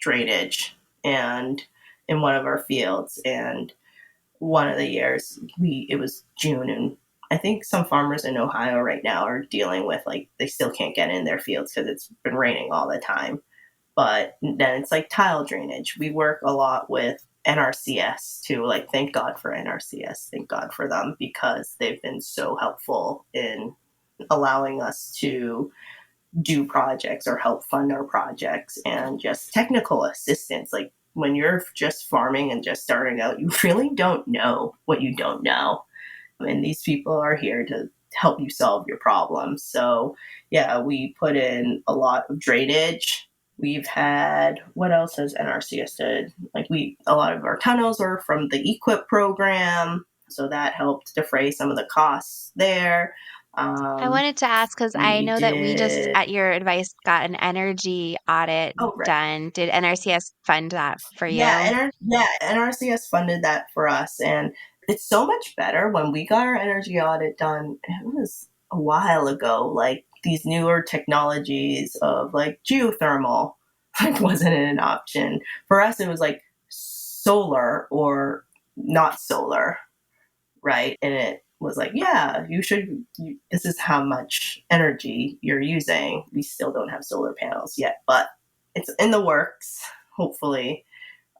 drainage and in one of our fields. And one of the years it was June, and I think some farmers in Ohio right now are dealing with like they still can't get in their fields because it's been raining all the time. But then it's like tile drainage. We work a lot with NRCS too. Like, thank God for NRCS. Thank God for them because they've been so helpful in allowing us to do projects or help fund our projects, and just technical assistance. Like when you're just farming and just starting out, you really don't know what you don't know. And these people are here to help you solve your problems. So yeah, we put in a lot of drainage. We've had, what else has NRCS did? Like a lot of our tunnels are from the EQIP program. So that helped defray some of the costs there. I wanted to ask because I We know that we just, did, at your advice, got an energy audit oh, right. done. Did NRCS fund that for Yeah, you? NRCS funded that for us, and it's so much better. When we got our energy audit done, it was a while ago. Like these newer technologies of like geothermal, like wasn't an option for us. It was like solar or not solar, right? And was like, yeah, this is how much energy you're using. We still don't have solar panels yet, but it's in the works, hopefully.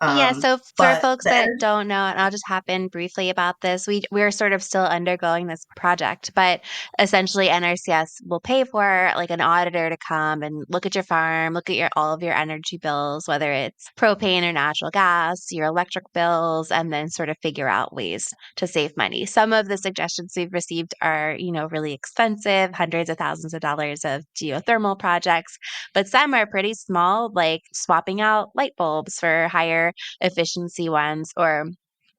Yeah, so for But folks the that energy, don't know, and I'll just hop in briefly about this, we're sort of still undergoing this project, but essentially NRCS will pay for like an auditor to come and look at your farm, look at all of your energy bills, whether it's propane or natural gas, your electric bills, and then sort of figure out ways to save money. Some of the suggestions we've received are, really expensive, hundreds of thousands of dollars of geothermal projects, but some are pretty small, like swapping out light bulbs for higher efficiency ones. Or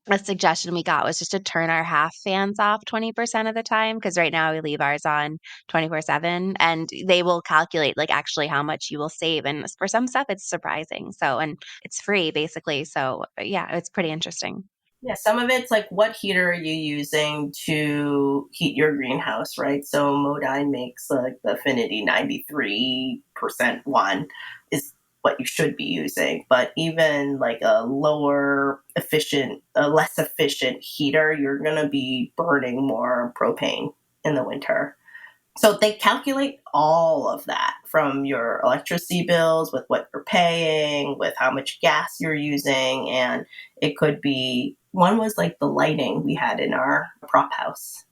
a suggestion we got was just to turn our half fans off 20% of the time, because right now we leave ours on 24/7, and they will calculate like actually how much you will save. And for some stuff, it's surprising. So, and it's free basically. So, yeah, it's pretty interesting. yeah, some of it's like, what heater are you using to heat your greenhouse, right? So Modine makes like the Affinity 93% one is what you should be using. But even like a less efficient heater, you're going to be burning more propane in the winter. So they calculate all of that from your electricity bills, with what you're paying, with how much gas you're using. And it could be, one was like the lighting we had in our prop house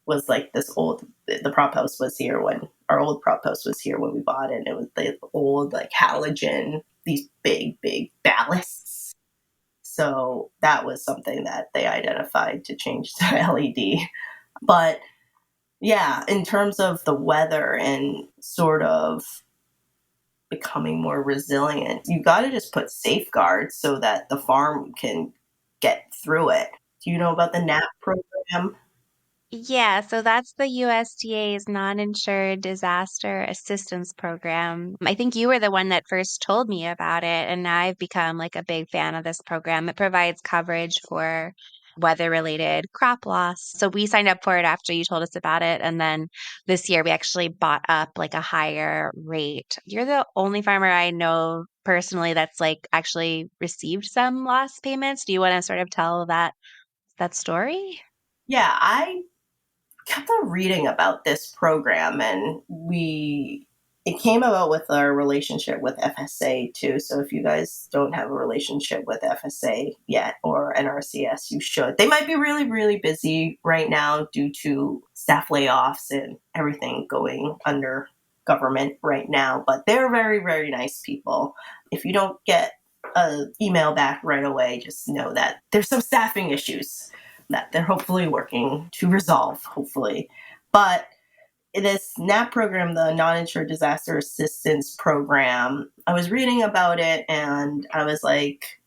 was like the prop house was here when our old prop house was here when we bought it. It was the old like halogen, these big ballasts. So that was something that they identified to change to LED. But yeah, in terms of the weather and sort of becoming more resilient, you got to just put safeguards so that the farm can get through it. Do you know about the NAP program? Yeah, so that's the USDA's non-insured disaster assistance program. I think you were the one that first told me about it, and now I've become like a big fan of this program. It provides coverage for weather-related crop loss. So we signed up for it after you told us about it, and then this year we actually bought up like a higher rate. You're the only farmer I know personally that's like actually received some loss payments. Do you want to sort of tell that story? Yeah, I kept on reading about this program, and it came about with our relationship with FSA too. So if you guys don't have a relationship with FSA yet, or NRCS, you should. They might be really, really busy right now due to staff layoffs and everything going under government right now, but they're very, very nice people. If you don't get an email back right away, just know that there's some staffing issues that they're hopefully working to resolve, hopefully. But this NAP program, the Non-Insured Disaster Assistance Program, I was reading about it and I was like,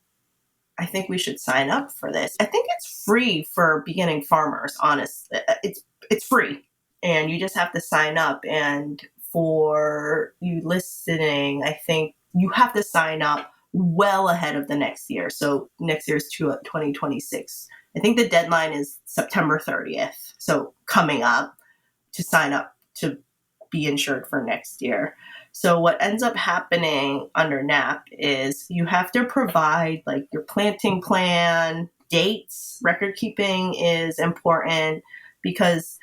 I think we should sign up for this. I think it's free for beginning farmers, honestly. It's free. And you just have to sign up. And for you listening, I think you have to sign up well ahead of the next year. So next year is 2026. I think the deadline is September 30th. So coming up to sign up to be insured for next year. So what ends up happening under NAP is you have to provide like your planting plan, dates. Record keeping is important because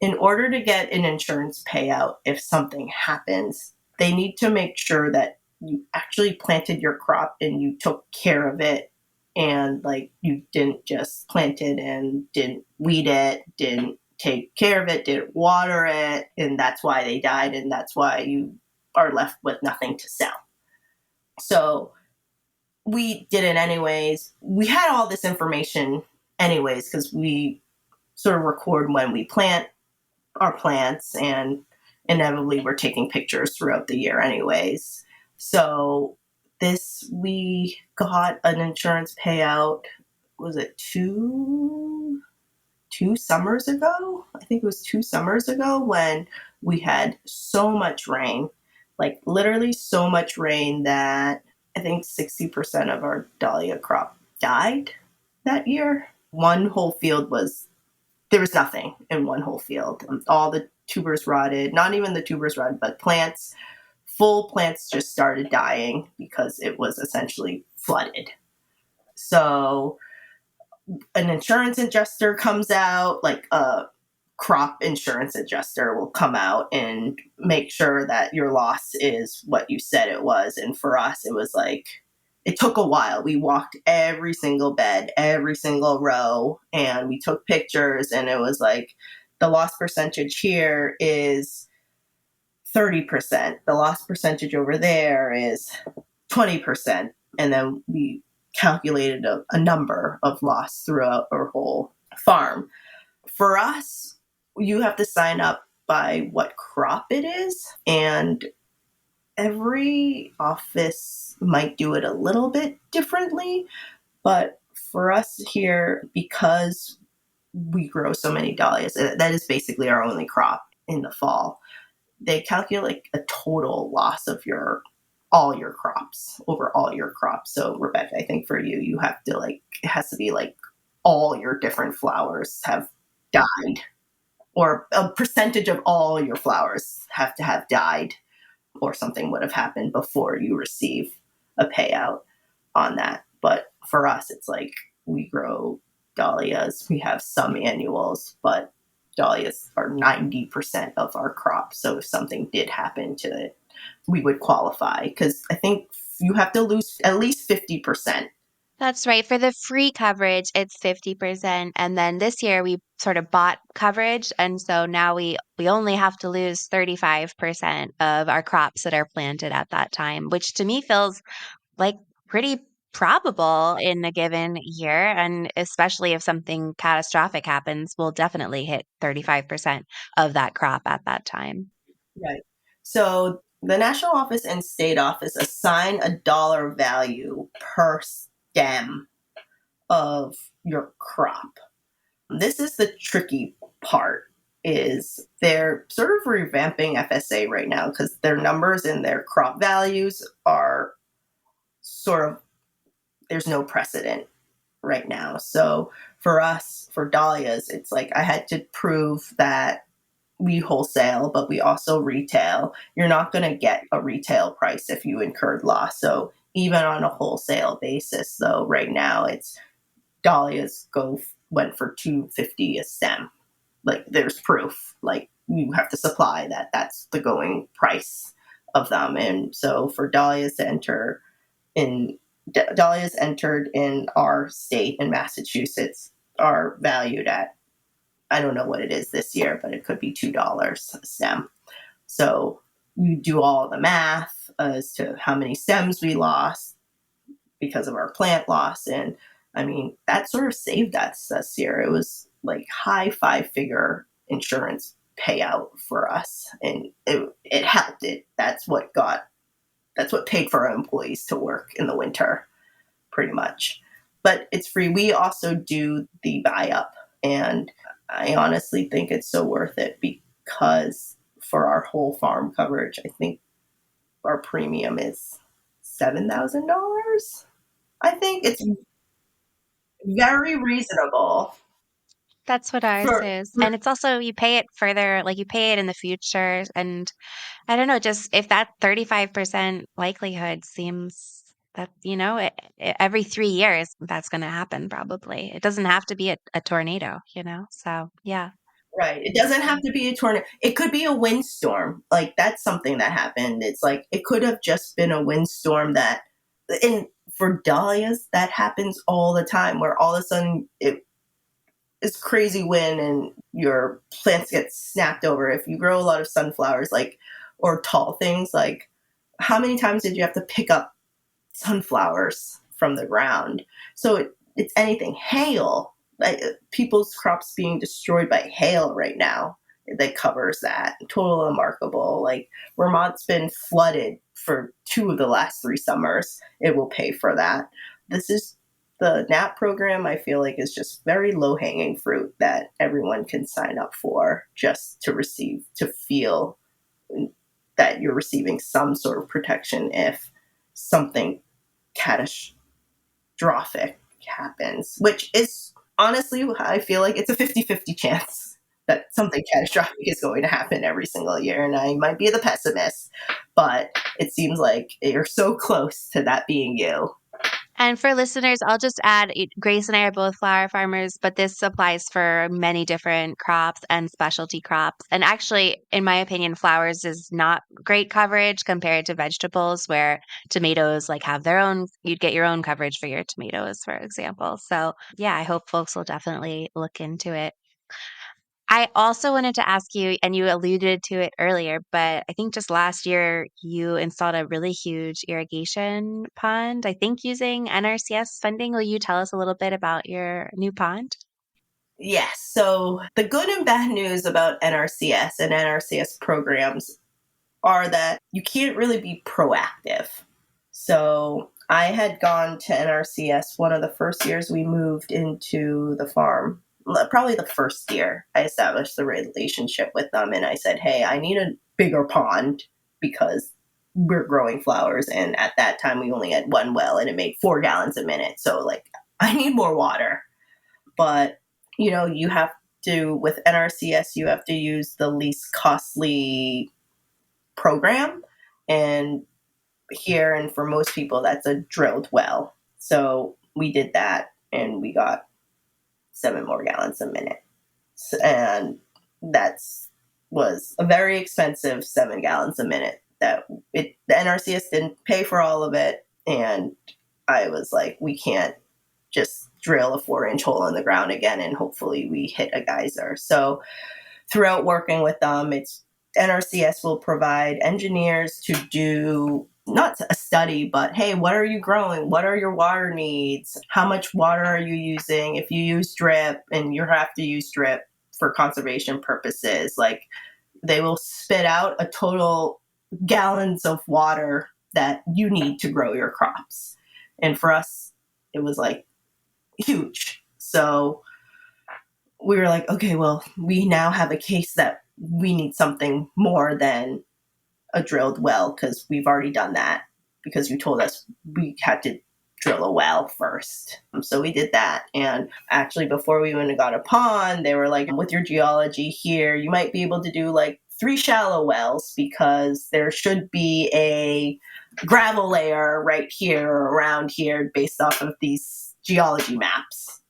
in order to get an insurance payout, if something happens, they need to make sure that you actually planted your crop and you took care of it, and like you didn't just plant it and didn't weed it, didn't take care of it, didn't water it, and that's why they died, and that's why you are left with nothing to sell. So we did it anyways. We had all this information anyways because we sort of record when we plant our plants, and inevitably we're taking pictures throughout the year anyways. So we got an insurance payout, was it two summers ago? I think it was 2 summers ago when we had so much rain, like literally so much rain that I think 60% of our dahlia crop died that year. There was nothing in one whole field. All the tubers rotted, not even the tubers rotted, but full plants just started dying because it was essentially flooded. So an insurance adjuster comes out, like a crop insurance adjuster will come out and make sure that your loss is what you said it was. And for us, it was like, it took a while. We walked every single bed, every single row, and we took pictures. And it was like, the loss percentage here is 30%. The loss percentage over there is 20%. And then we calculated a number of loss throughout our whole farm. For us, you have to sign up by what crop it is. And every office might do it a little bit differently. But for us here, because we grow so many dahlias, that is basically our only crop in the fall. They calculate a total loss of all your crops, over all your crops. So Rebecca, I think for you, you have to it has to be like all your different flowers have died, or a percentage of all your flowers have to have died, or something would have happened before you receive a payout on that. But for us, it's like we grow dahlias. We have some annuals, but dahlias are 90% of our crop. So if something did happen to it, we would qualify, because I think you have to lose at least 50%. That's right. For the free coverage, it's 50%. And then this year we sort of bought coverage. And so now we only have to lose 35% of our crops that are planted at that time, which to me feels like pretty probable in a given year. And especially if something catastrophic happens, we'll definitely hit 35% of that crop at that time. Right. So the national office and state office assign a dollar value per stem of your crop. This is the tricky part, is they're sort of revamping FSA right now, because their numbers and their crop values are sort of, there's no precedent right now. So for us, for dahlias, it's like I had to prove that we wholesale, but we also retail. You're not going to get a retail price if you incurred loss. So even on a wholesale basis, though, right now it's dahlias went for $250 a stem. Like, there's proof. Like, you have to supply that's the going price of them. And so for dahlias entered in our state in Massachusetts are valued at, I don't know what it is this year, but it could be $2 a stem. So you do all the math as to how many stems we lost because of our plant loss. And I mean, that sort of saved us this year. It was like high 5-figure insurance payout for us. And it helped it. That's what paid for our employees to work in the winter, pretty much. But it's free. We also do the buy up. And I honestly think it's so worth it, because for our whole farm coverage, I think our premium is $7,000. I think it's very reasonable. That's what ours is. And it's also, you pay it further, like you pay it in the future. And I don't know, just if that 35% likelihood seems that, every 3 years that's going to happen probably. It doesn't have to be a tornado, So, yeah. Right. It doesn't have to be a tornado. It could be a windstorm. Like, that's something that happened. It's like, it could have just been a windstorm and for dahlias, that happens all the time, where all of a sudden it's crazy wind and your plants get snapped over. If you grow a lot of sunflowers, or tall things, like, how many times did you have to pick up sunflowers from the ground? So it's anything. Hail, like people's crops being destroyed by hail right now, that covers that. Total remarkable. Like, Vermont's been flooded for 2 of the last 3 summers. It will pay for that. The NAP program, I feel like, is just very low-hanging fruit that everyone can sign up for, just to feel that you're receiving some sort of protection if something catastrophic happens, which is honestly, I feel like it's a 50-50 chance that something catastrophic is going to happen every single year. And I might be the pessimist, but it seems like you're so close to that being you. And for listeners, I'll just add Grace and I are both flower farmers, but this applies for many different crops and specialty crops. And actually, in my opinion, flowers is not great coverage compared to vegetables, where tomatoes like have their own, you'd get your own coverage for your tomatoes, for example. So, yeah, I hope folks will definitely look into it. I also wanted to ask you, and you alluded to it earlier, but I think just last year you installed a really huge irrigation pond, I think using NRCS funding. Will you tell us a little bit about your new pond? Yes. So the good and bad news about NRCS and NRCS programs are that you can't really be proactive. So I had gone to NRCS one of the first years we moved into the farm. Probably the first year I established the relationship with them, and I said, hey, I need a bigger pond because we're growing flowers. And at that time, we only had one well and it made 4 gallons a minute. So, like, I need more water. But, you have to, with NRCS, you have to use the least costly program. And here, and for most people, that's a drilled well. So we did that and we got 7 more gallons a minute. And that's was a very expensive 7 gallons a minute the NRCS didn't pay for all of it. And I was like, we can't just drill a 4-inch hole in the ground again and hopefully we hit a geyser. So throughout working with them, NRCS will provide engineers to do not a study, but hey, what are you growing? What are your water needs? How much water are you using? If you use drip, and you have to use drip for conservation purposes, like they will spit out a total gallons of water that you need to grow your crops. And for us, it was like huge. So we were like, okay, well, we now have a case that we need something more than a drilled well because we've already done that because you told us we had to drill a well first. So we did that. And actually, before we even got a pond, they were like, with your geology here, you might be able to do like 3 shallow wells because there should be a gravel layer right here or around here based off of these geology maps.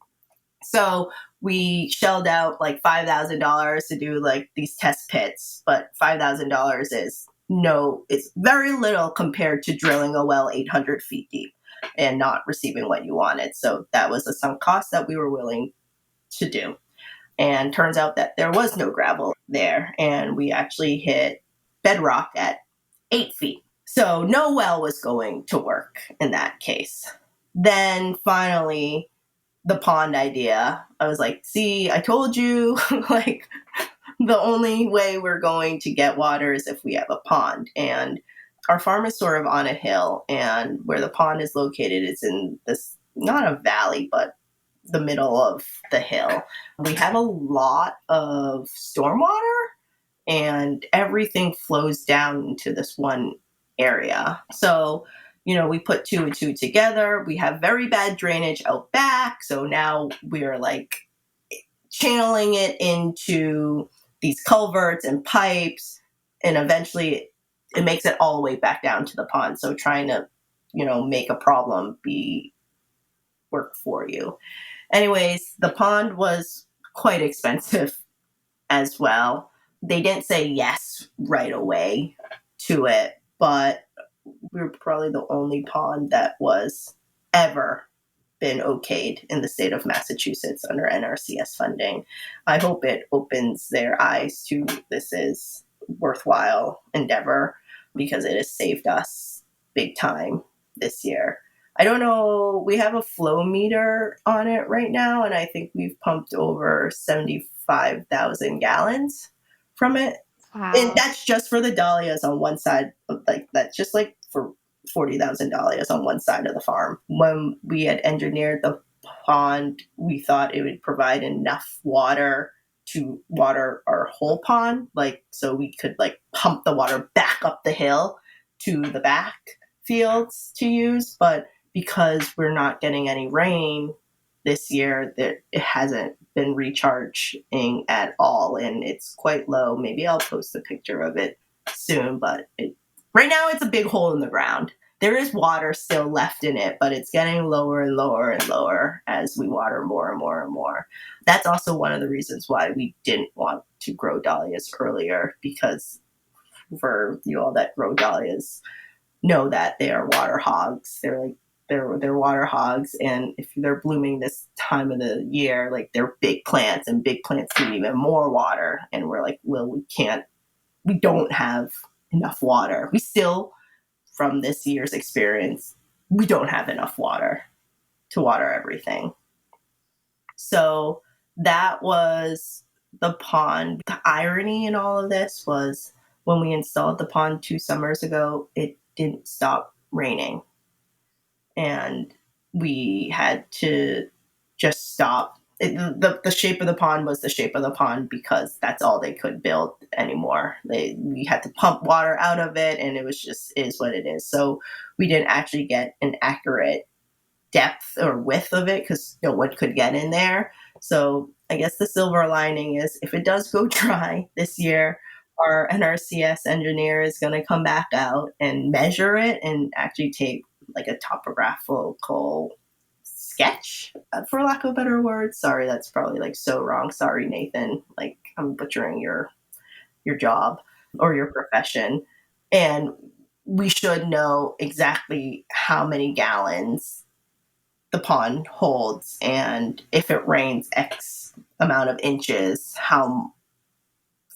So we shelled out like $5,000 to do like these test pits, but $5,000 it's very little compared to drilling a well 800 feet deep and not receiving what you wanted. So that was a sunk cost that we were willing to do. And turns out that there was no gravel there. And we actually hit bedrock at 8 feet. So no well was going to work in that case. Then finally, the pond idea, I was like, see, I told you, like, the only way we're going to get water is if we have a pond. And our farm is sort of on a hill, and where the pond is located is in this, not a valley, but the middle of the hill. We have a lot of stormwater, and everything flows down into this one area. So, we put 2 and 2 together. We have very bad drainage out back. So now we're like channeling it into these culverts and pipes. And eventually it makes it all the way back down to the pond. So trying to, make a problem work for you. Anyways, the pond was quite expensive as well. They didn't say yes right away to it, but we were probably the only pond that was ever been okayed in the state of Massachusetts under NRCS funding. I hope it opens their eyes to this is worthwhile endeavor because it has saved us big time this year. I don't know, we have a flow meter on it right now, and I think we've pumped over 75,000 gallons from it. Wow. And that's just for the dahlias on one side. Like, that's just like for 40,000 dahlias on one side of the farm. When we had engineered the pond, we thought it would provide enough water to water our whole pond. Like, so we could like pump the water back up the hill to the back fields to use. But because we're not getting any rain this year, that it hasn't been recharging at all, and it's quite low. Maybe I'll post a picture of it soon, but right now it's a big hole in the ground. there is water still left in it, but it's getting lower and lower and lower as we water more and more and more. That's also one of the reasons why we didn't want to grow dahlias earlier, because for you all that grow dahlias know that they are water hogs. They're water hogs, and if they're blooming this time of the year, like they're big plants, and big plants need even more water. And we're like, well, we don't have enough water. We still, from this year's experience, we don't have enough water to water everything. So that was the pond. The irony in all of this was when we installed the pond 2 summers ago, it didn't stop raining. And we had to just stop. The shape of the pond was the shape of the pond because that's all they could build anymore. We had to pump water out of it, and it was just is what it is. So we didn't actually get an accurate depth or width of it because no one could get in there. So I guess the silver lining is if it does go dry this year, our NRCS engineer is going to come back out and measure it and actually take like a topographical sketch, for lack of a better word. Sorry, that's probably like so wrong. Sorry, Nathan. Like I'm butchering your job or your profession. And we should know exactly how many gallons the pond holds, and if it rains X amount of inches, how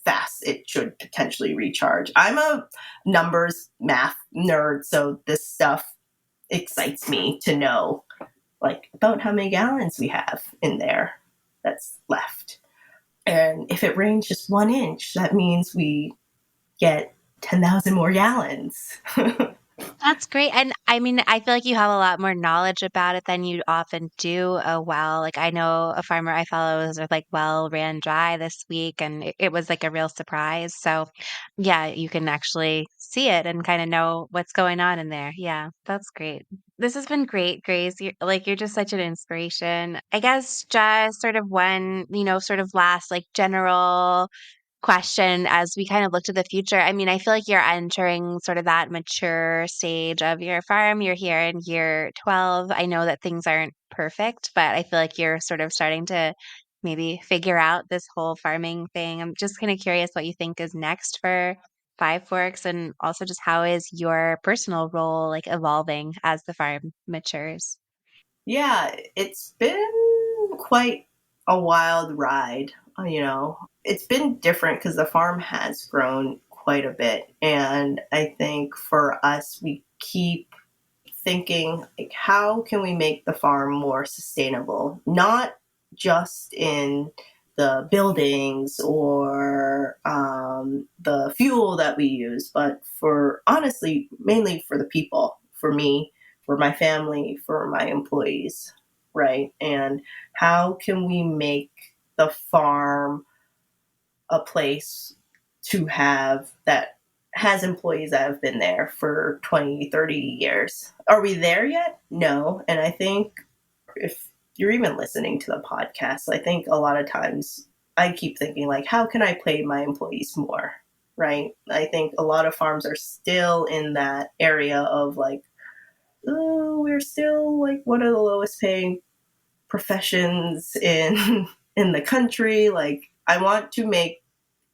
fast it should potentially recharge. I'm a numbers math nerd, so this stuff excites me to know like about how many gallons we have in there that's left. And if it rains just 1 inch, that means we get 10,000 more gallons. That's great. And I mean, I feel like you have a lot more knowledge about it than you often do a well. Like I know a farmer I follow was like well ran dry this week and it was like a real surprise. So yeah, you can actually see it and kind of know what's going on in there. Yeah, that's great. This has been great, Grace. You're just such an inspiration. I guess just sort of one, sort of last like general question as we kind of look to the future. I mean, I feel like you're entering sort of that mature stage of your farm. You're here in year 12. I know that things aren't perfect, but I feel like you're sort of starting to maybe figure out this whole farming thing. I'm just kind of curious what you think is next for Five Forks and also just how is your personal role like evolving as the farm matures? Yeah, it's been quite a wild ride, It's been different because the farm has grown quite a bit. And I think for us, we keep thinking, like, how can we make the farm more sustainable? Not just in the buildings or the fuel that we use, but for honestly, mainly for the people, for me, for my family, for my employees, right? And how can we make the farm a place to have that has employees that have been there for 20, 30 years. Are we there yet? No. And I think if you're even listening to the podcast, I think a lot of times I keep thinking like, how can I pay my employees more? Right. I think a lot of farms are still in that area of like, oh, we're still like one of the lowest paying professions in in the country. Like I want to make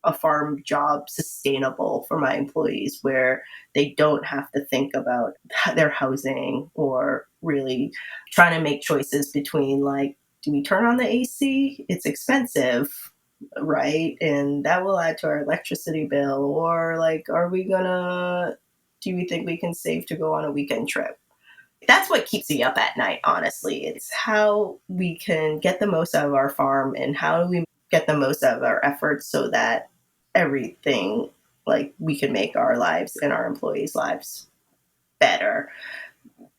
a farm job sustainable for my employees where they don't have to think about their housing or really trying to make choices between like, do we turn on the AC? It's expensive, right? And that will add to our electricity bill. Or like, do we think we can save to go on a weekend trip? That's what keeps me up at night, honestly. It's how we can get the most out of our farm and how do we get the most out of our efforts so that everything, like we can make our lives and our employees' lives better.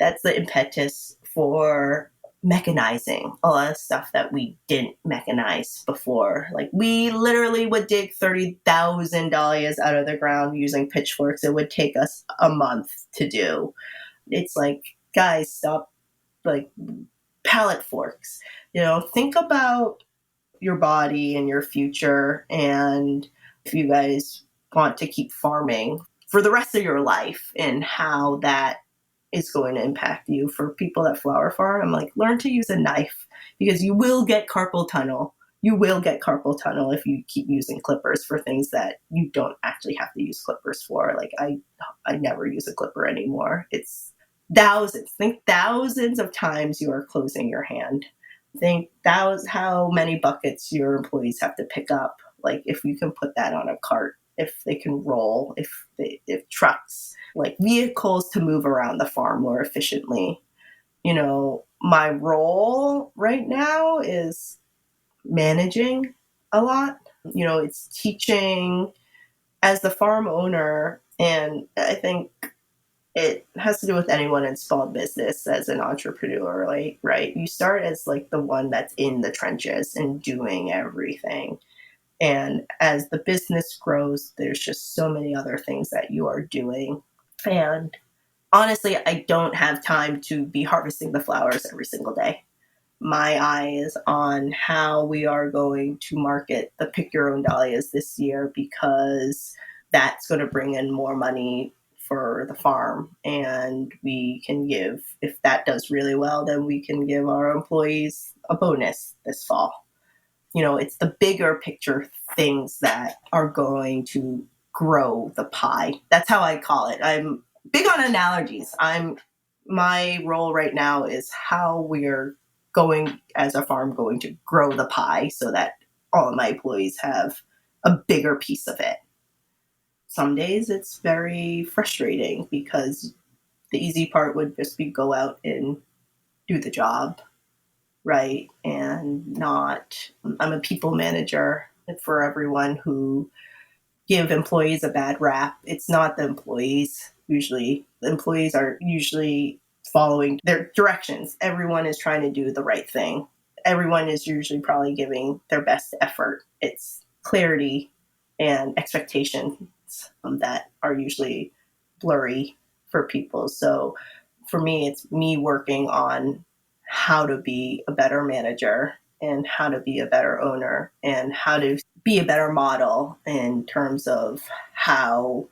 That's the impetus for mechanizing a lot of stuff that we didn't mechanize before. Like we literally would dig 30,000 dahlias out of the ground using pitchforks. It would take us a month to do. It's like, guys, stop like pallet forks. Think about your body and your future. And if you guys want to keep farming for the rest of your life and how that is going to impact you. For people that flower farm, I'm like, learn to use a knife, because you will get carpal tunnel. You will get carpal tunnel if you keep using clippers for things that you don't actually have to use clippers for. Like I never use a clipper anymore. It's thousands. Think thousands of times you are closing your hand. Think that was how many buckets your employees have to pick up. Like if you can put that on a cart, if they can roll, if trucks, like vehicles to move around the farm more efficiently. You know, my role right now is managing a lot. You know, it's teaching as the farm owner, and I think it has to do with anyone in small business as an entrepreneur, like, right? You start as like the one that's in the trenches and doing everything. And as the business grows, there's just so many other things that you are doing. And honestly, I don't have time to be harvesting the flowers every single day. My eye is on how we are going to market the pick your own dahlias this year, because that's going to bring in more money for the farm. And we can give, if that does really well, then we can give our employees a bonus this fall. You know, it's the bigger picture things that are going to grow the pie. That's how I call it. I'm big on analogies. My role right now is how we're going as a farm going to grow the pie so that all of my employees have a bigger piece of it. Some days it's very frustrating because the easy part would just be go out and do the job, right? And not, I'm a people manager for everyone who give employees a bad rap. It's not the employees usually. The employees are usually following their directions. Everyone is trying to do the right thing. Everyone is usually probably giving their best effort. It's clarity and expectations that are usually blurry for people. So for me, it's me working on how to be a better manager and how to be a better owner and how to be a better model in terms of how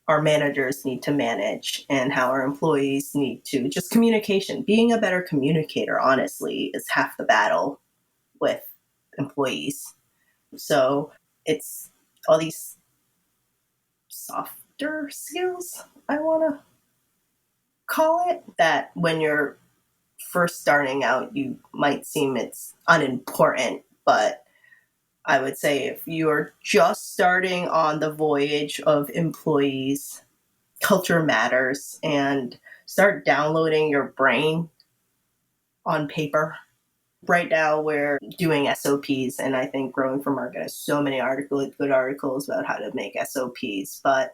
our managers need to manage and how our employees need to just communication. Being a better communicator, honestly, is half the battle with employees. So it's all these softer skills, I want to call it, that when you're first starting out, you might seem it's unimportant, but I would say if you're just starting on the voyage of employees, culture matters, and start downloading your brain on paper. Right now, we're doing SOPs, and I think Growing for Market has so many good articles about how to make SOPs. But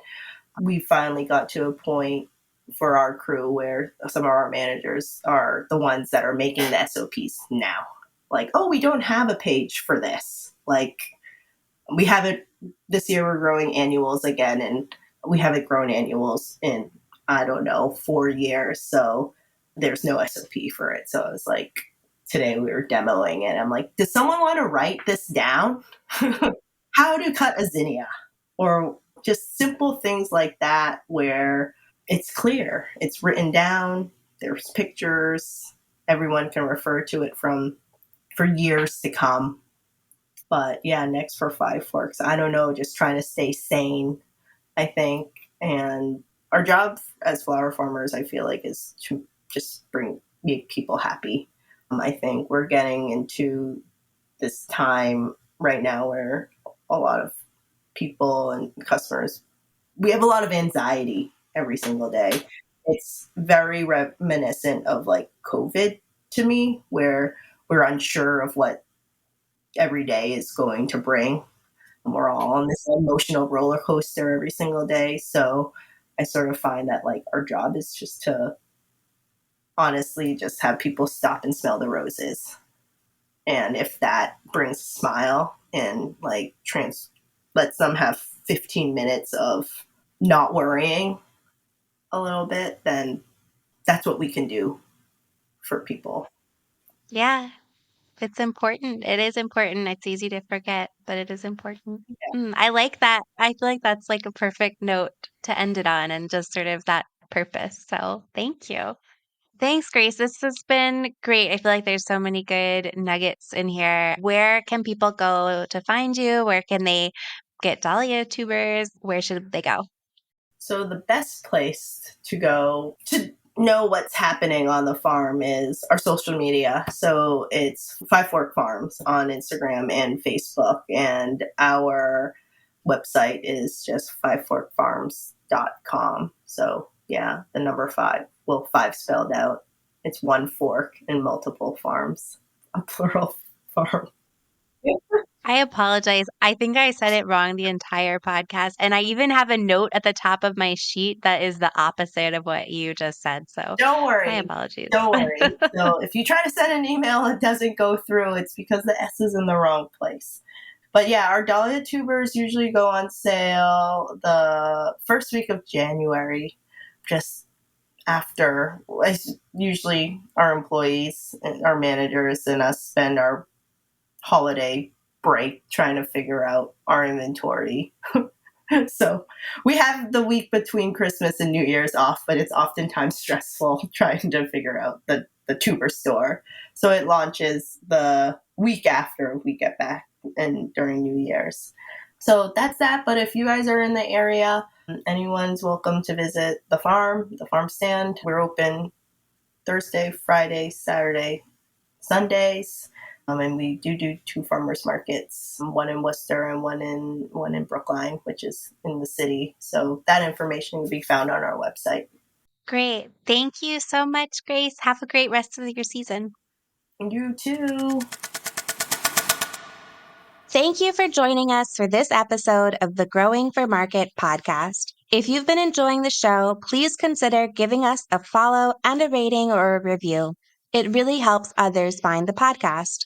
we finally got to a point for our crew where some of our managers are the ones that are making the SOPs now. Like, oh, we don't have a page for this. Like, we haven't, this year we're growing annuals again, and we haven't grown annuals in, I don't know, 4 years. So there's no SOP for it. So I was like, today we were demoing it. I'm like, does someone want to write this down? How to cut a zinnia? Or just simple things like that where it's clear, it's written down, there's pictures, everyone can refer to it for years to come. But yeah, next for Fiveforks, I don't know, just trying to stay sane, I think. And our job as flower farmers, I feel like, is to just make people happy. I think we're getting into this time right now where a lot of people and customers, we have a lot of anxiety every single day. It's very reminiscent of like COVID to me, where we're unsure of what every day is going to bring. And we're all on this emotional roller coaster every single day. So I sort of find that like our job is just to honestly just have people stop and smell the roses. And if that brings a smile and like lets them have 15 minutes of not worrying a little bit, then that's what we can do for people. Yeah, it's important. It is important. It's easy to forget, but it is important. I like that. I feel like that's like a perfect note to end it on and just sort of that purpose. So thank you. Thanks, Grace. This has been great. I feel like there's so many good nuggets in here. Where can people go to find you? Where can they get dahlia tubers? Where should they go? So the best place to go to know what's happening on the farm is our social media. So it's Fivefork Farms on Instagram and Facebook, and our website is just fiveforkfarms.com. So yeah, the number 5, well, 5 spelled out. It's one fork in multiple farms, a plural farm. I apologize. I think I said it wrong the entire podcast. And I even have a note at the top of my sheet that is the opposite of what you just said. So Don't worry. my apologies. Don't worry. So if you try to send an email, it doesn't go through. It's because the S is in the wrong place. But yeah, our dahlia tubers usually go on sale the first week of January, just after usually our employees and our managers and us spend our holiday break trying to figure out our inventory. So we have the week between Christmas and New Year's off, but it's oftentimes stressful trying to figure out the tuber store. So it launches the week after we get back and during New Year's. So that's that. But if you guys are in the area, anyone's welcome to visit the farm stand. We're open Thursday, Friday, Saturday, Sundays. And we do 2 farmers markets, one in Worcester and one in Brookline, which is in the city. So that information will be found on our website. Great. Thank you so much, Grace. Have a great rest of your season. You too. Thank you for joining us for this episode of the Growing for Market podcast. If you've been enjoying the show, please consider giving us a follow and a rating or a review. It really helps others find the podcast.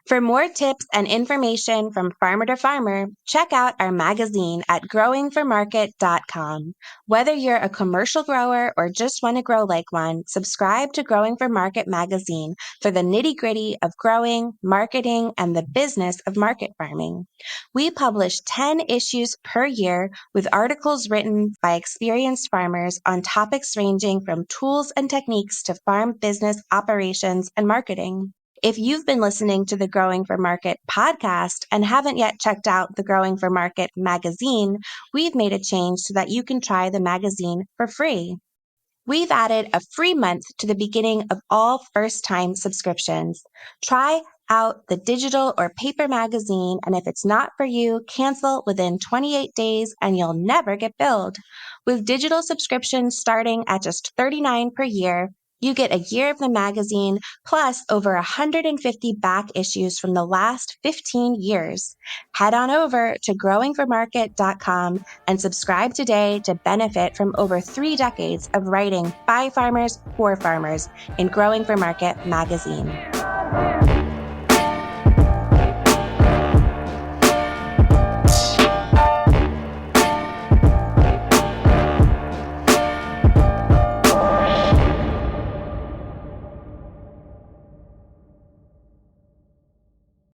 For more tips and information from farmer to farmer, check out our magazine at growingformarket.com. Whether you're a commercial grower or just want to grow like one, subscribe to Growing for Market magazine for the nitty-gritty of growing, marketing, and the business of market farming. We publish 10 issues per year with articles written by experienced farmers on topics ranging from tools and techniques to farm business operations and marketing. If you've been listening to the Growing for Market podcast and haven't yet checked out the Growing for Market magazine, we've made a change so that you can try the magazine for free. We've added a free month to the beginning of all first-time subscriptions. Try out the digital or paper magazine, and if it's not for you, cancel within 28 days and you'll never get billed. With digital subscriptions starting at just $39 per year, you get a year of the magazine plus over 150 back issues from the last 15 years. Head on over to growingformarket.com and subscribe today to benefit from over 3 decades of writing by farmers for farmers in Growing for Market magazine.